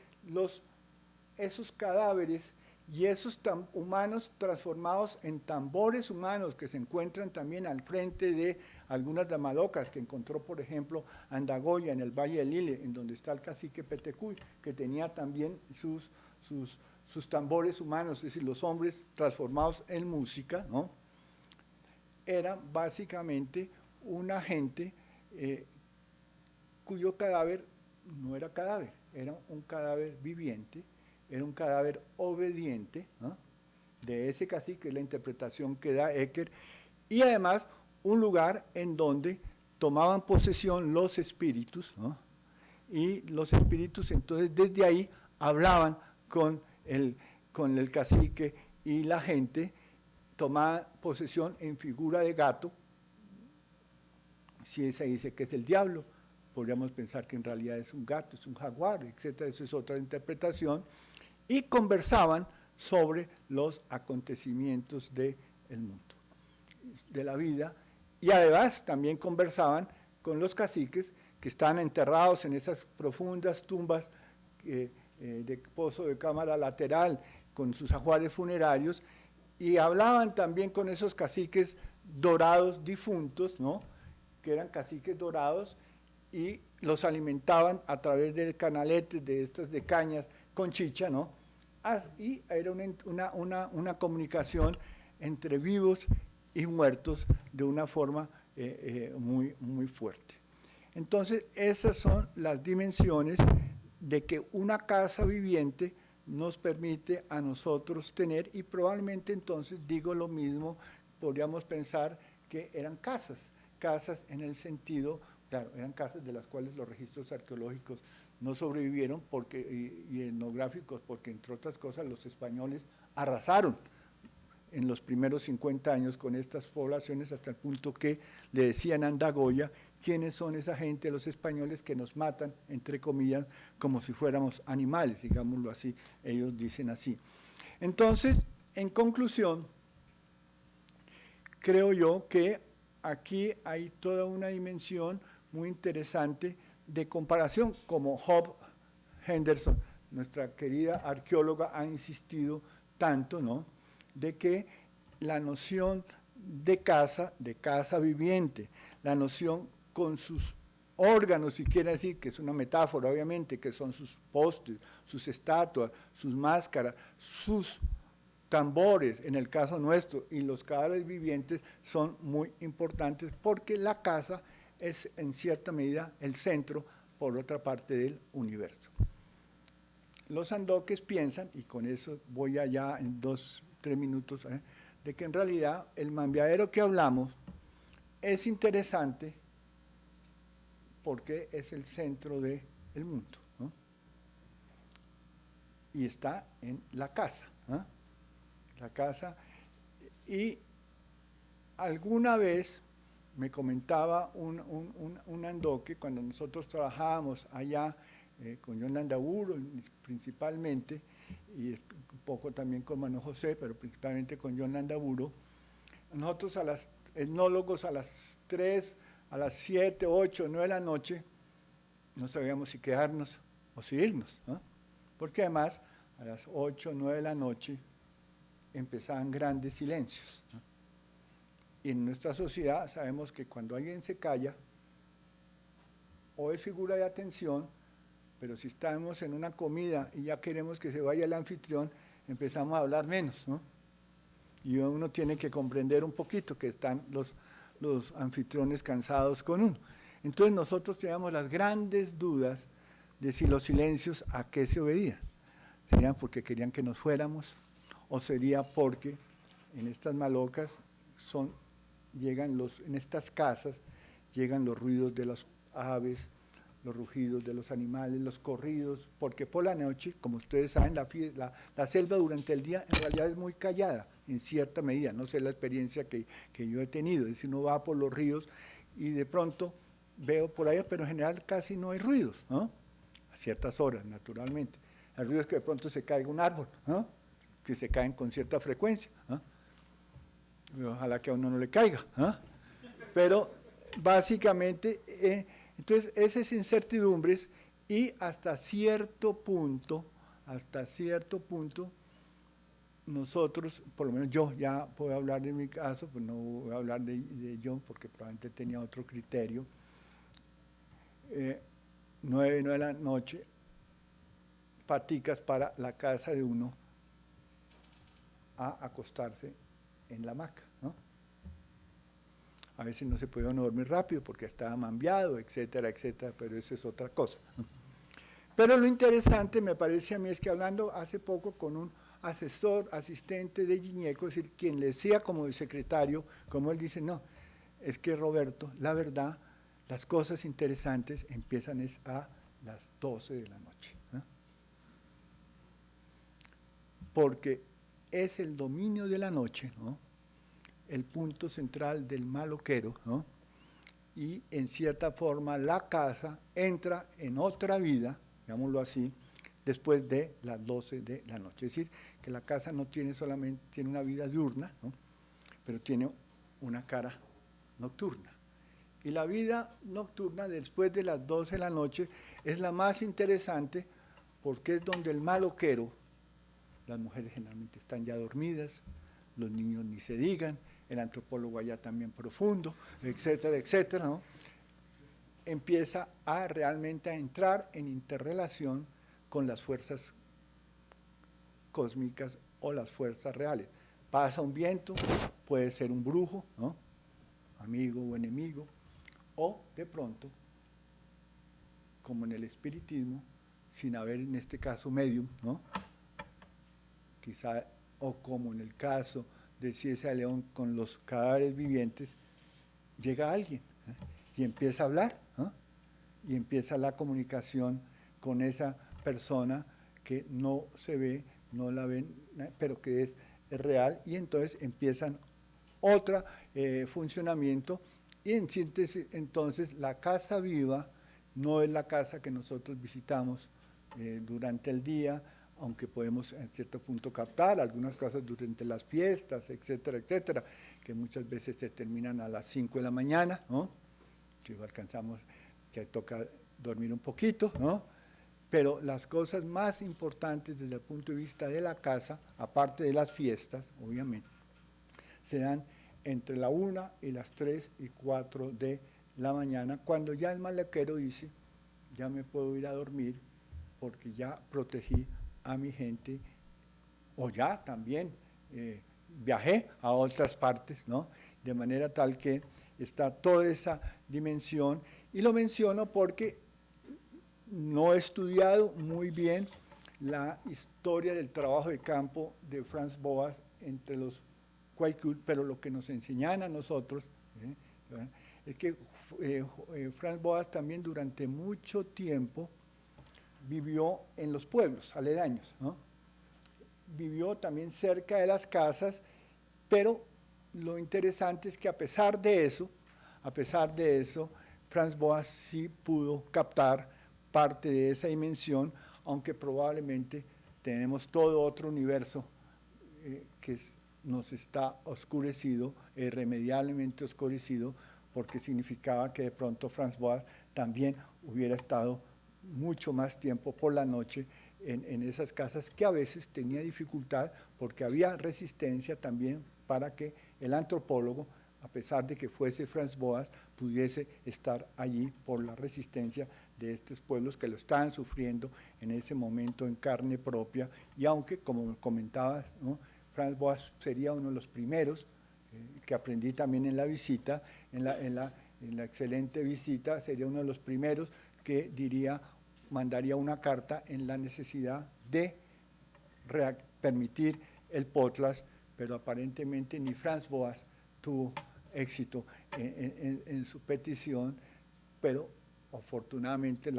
esos cadáveres y esos humanos transformados en tambores humanos que se encuentran también al frente de algunas damalocas que encontró, por ejemplo, Andagoya en el Valle del Lile, en donde está el cacique Petecuy, que tenía también sus tambores humanos, es decir, los hombres transformados en música, ¿no?, era básicamente una gente cuyo cadáver no era cadáver, era un cadáver viviente, era un cadáver obediente, ¿no?, de ese cacique, es la interpretación que da Ecker, y además un lugar en donde tomaban posesión los espíritus, ¿no?, y los espíritus entonces desde ahí hablaban con el cacique y la gente tomaba posesión en figura de gato. Si esa dice que es el diablo, podríamos pensar que en realidad es un gato, es un jaguar, etcétera, eso es otra interpretación, y conversaban sobre los acontecimientos del mundo, de la vida, y además también conversaban con los caciques que estaban enterrados en esas profundas tumbas de pozo de cámara lateral con sus ajuares funerarios, y hablaban también con esos caciques dorados difuntos, ¿no?, que eran caciques dorados, y los alimentaban a través de canaletes de estas de cañas con chicha, ¿no?, y era una comunicación entre vivos y muertos de una forma muy, muy fuerte. Entonces, esas son las dimensiones de que una casa viviente nos permite a nosotros tener, y probablemente entonces, digo lo mismo, podríamos pensar que eran casas en el sentido, claro, eran casas de las cuales los registros arqueológicos no sobrevivieron y etnográficos, porque entre otras cosas los españoles arrasaron en los primeros 50 años con estas poblaciones, hasta el punto que le decían a Andagoya, ¿quiénes son esa gente, los españoles, que nos matan, entre comillas, como si fuéramos animales, digámoslo así? Ellos dicen así. Entonces, en conclusión, creo yo que aquí hay toda una dimensión muy interesante de comparación, como Hope Henderson, nuestra querida arqueóloga, ha insistido tanto, ¿no?, de que la noción de casa viviente, la noción con sus órganos, si quiere decir, que es una metáfora, obviamente, que son sus postes, sus estatuas, sus máscaras, sus tambores, en el caso nuestro, y los cadáveres vivientes son muy importantes porque la casa es en cierta medida el centro, por otra parte, del universo. Los sandoques piensan, y con eso voy allá en 2-3 minutos, de que en realidad el mambiadero que hablamos es interesante porque es el centro del mundo, ¿no? Y está en la casa, ¿no? La casa, y alguna vez me comentaba un andoque, cuando nosotros trabajábamos allá con John Landaburu principalmente, y un poco también con Mano José, pero principalmente con John Landaburu, nosotros etnólogos a las 3, a las 7, 8, 9 de la noche, no sabíamos si quedarnos o si irnos, ¿no? Porque además a las 8, 9 de la noche empezaban grandes silencios, ¿no? Y en nuestra sociedad sabemos que cuando alguien se calla, o es figura de atención, pero si estamos en una comida y ya queremos que se vaya el anfitrión, empezamos a hablar menos, ¿no? Y uno tiene que comprender un poquito que están los anfitriones cansados con uno. Entonces nosotros teníamos las grandes dudas de si los silencios a qué se obedían. ¿Serían porque querían que nos fuéramos? ¿O sería porque en estas malocas en estas casas llegan los ruidos de las aves, los rugidos de los animales, los corridos, porque por la noche, como ustedes saben, la selva durante el día en realidad es muy callada, en cierta medida, no sé la experiencia que yo he tenido, es decir, uno va por los ríos y de pronto veo por allá, pero en general casi no hay ruidos, ¿no? A ciertas horas, naturalmente. El ruido es que de pronto se caiga un árbol, ¿no?, que se caen con cierta frecuencia, ¿no? Ojalá que a uno no le caiga, ¿no? Pero básicamente, entonces esas incertidumbres, y hasta cierto punto, nosotros, por lo menos yo ya puedo hablar de mi caso, pues no voy a hablar de John porque probablemente tenía otro criterio, 9 de la noche, paticas para la casa de uno a acostarse en la hamaca, ¿no? A veces no se podía uno dormir rápido porque estaba mambiado, etcétera, etcétera, pero eso es otra cosa. Pero lo interesante me parece a mí es que hablando hace poco con un asistente de Gigneco, es decir, quien le decía como el secretario, como él dice, no, es que Roberto, la verdad, las cosas interesantes empiezan es a las 12 de la noche, ¿no? Porque es el dominio de la noche, ¿no?, el punto central del maloquero, ¿no?, y en cierta forma la casa entra en otra vida, digámoslo así, después de las 12 de la noche. Es decir, que la casa no tiene solamente, tiene una vida diurna, ¿no?, pero tiene una cara nocturna. Y la vida nocturna después de las 12 de la noche es la más interesante porque es donde el maloquero, las mujeres generalmente están ya dormidas, los niños ni se digan, el antropólogo allá también profundo, etcétera, etcétera, ¿no?, empieza realmente a entrar en interrelación con las fuerzas cósmicas o las fuerzas reales. Pasa un viento, puede ser un brujo, ¿no?, amigo o enemigo, o de pronto, como en el espiritismo, sin haber en este caso medium, ¿no?, quizá, o como en el caso de Ciesa de León con los cadáveres vivientes, llega alguien, y empieza a hablar, ¿no?, y empieza la comunicación con esa persona que no se ve, no la ven, pero que es real, y entonces empiezan otro funcionamiento, y en síntesis, entonces, la casa viva no es la casa que nosotros visitamos durante el día, aunque podemos en cierto punto captar algunas cosas durante las fiestas, etcétera, etcétera, que muchas veces se terminan a las 5 de la mañana, ¿no? Si alcanzamos, que toca dormir un poquito, ¿no? Pero las cosas más importantes desde el punto de vista de la casa, aparte de las fiestas, obviamente, se dan entre la 1 y las 3 y 4 de la mañana, cuando ya el malequero dice, ya me puedo ir a dormir porque ya protegí a mi gente, o ya también viajé a otras partes, ¿no? De manera tal que está toda esa dimensión, y lo menciono porque no he estudiado muy bien la historia del trabajo de campo de Franz Boas entre los Quaker, pero lo que nos enseñan a nosotros es que Franz Boas también durante mucho tiempo vivió en los pueblos aledaños, ¿no? Vivió también cerca de las casas, pero lo interesante es que a pesar de eso, Franz Boas sí pudo captar parte de esa dimensión, aunque probablemente tenemos todo otro universo que nos está oscurecido, irremediablemente oscurecido, porque significaba que de pronto Franz Boas también hubiera estado mucho más tiempo por la noche en esas casas, que a veces tenía dificultad porque había resistencia también para que el antropólogo, a pesar de que fuese Franz Boas, pudiese estar allí por la resistencia de estos pueblos que lo estaban sufriendo en ese momento en carne propia. Y aunque, como comentaba, ¿no?, Franz Boas sería uno de los primeros que aprendí también en la visita, en la excelente visita, sería uno de los primeros que mandaría una carta en la necesidad de permitir el potlatch, pero aparentemente ni Franz Boas tuvo éxito en su petición, pero afortunadamente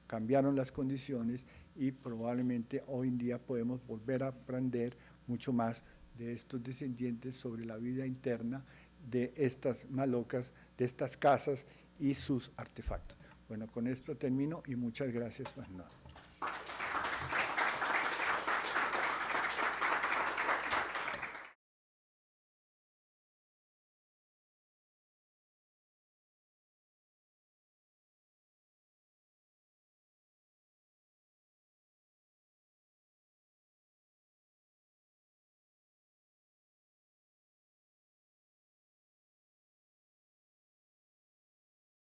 cambiaron las condiciones y probablemente hoy en día podemos volver a aprender mucho más de estos descendientes sobre la vida interna de estas malocas, de estas casas y sus artefactos. Bueno, con esto termino y muchas gracias. Buenas noches.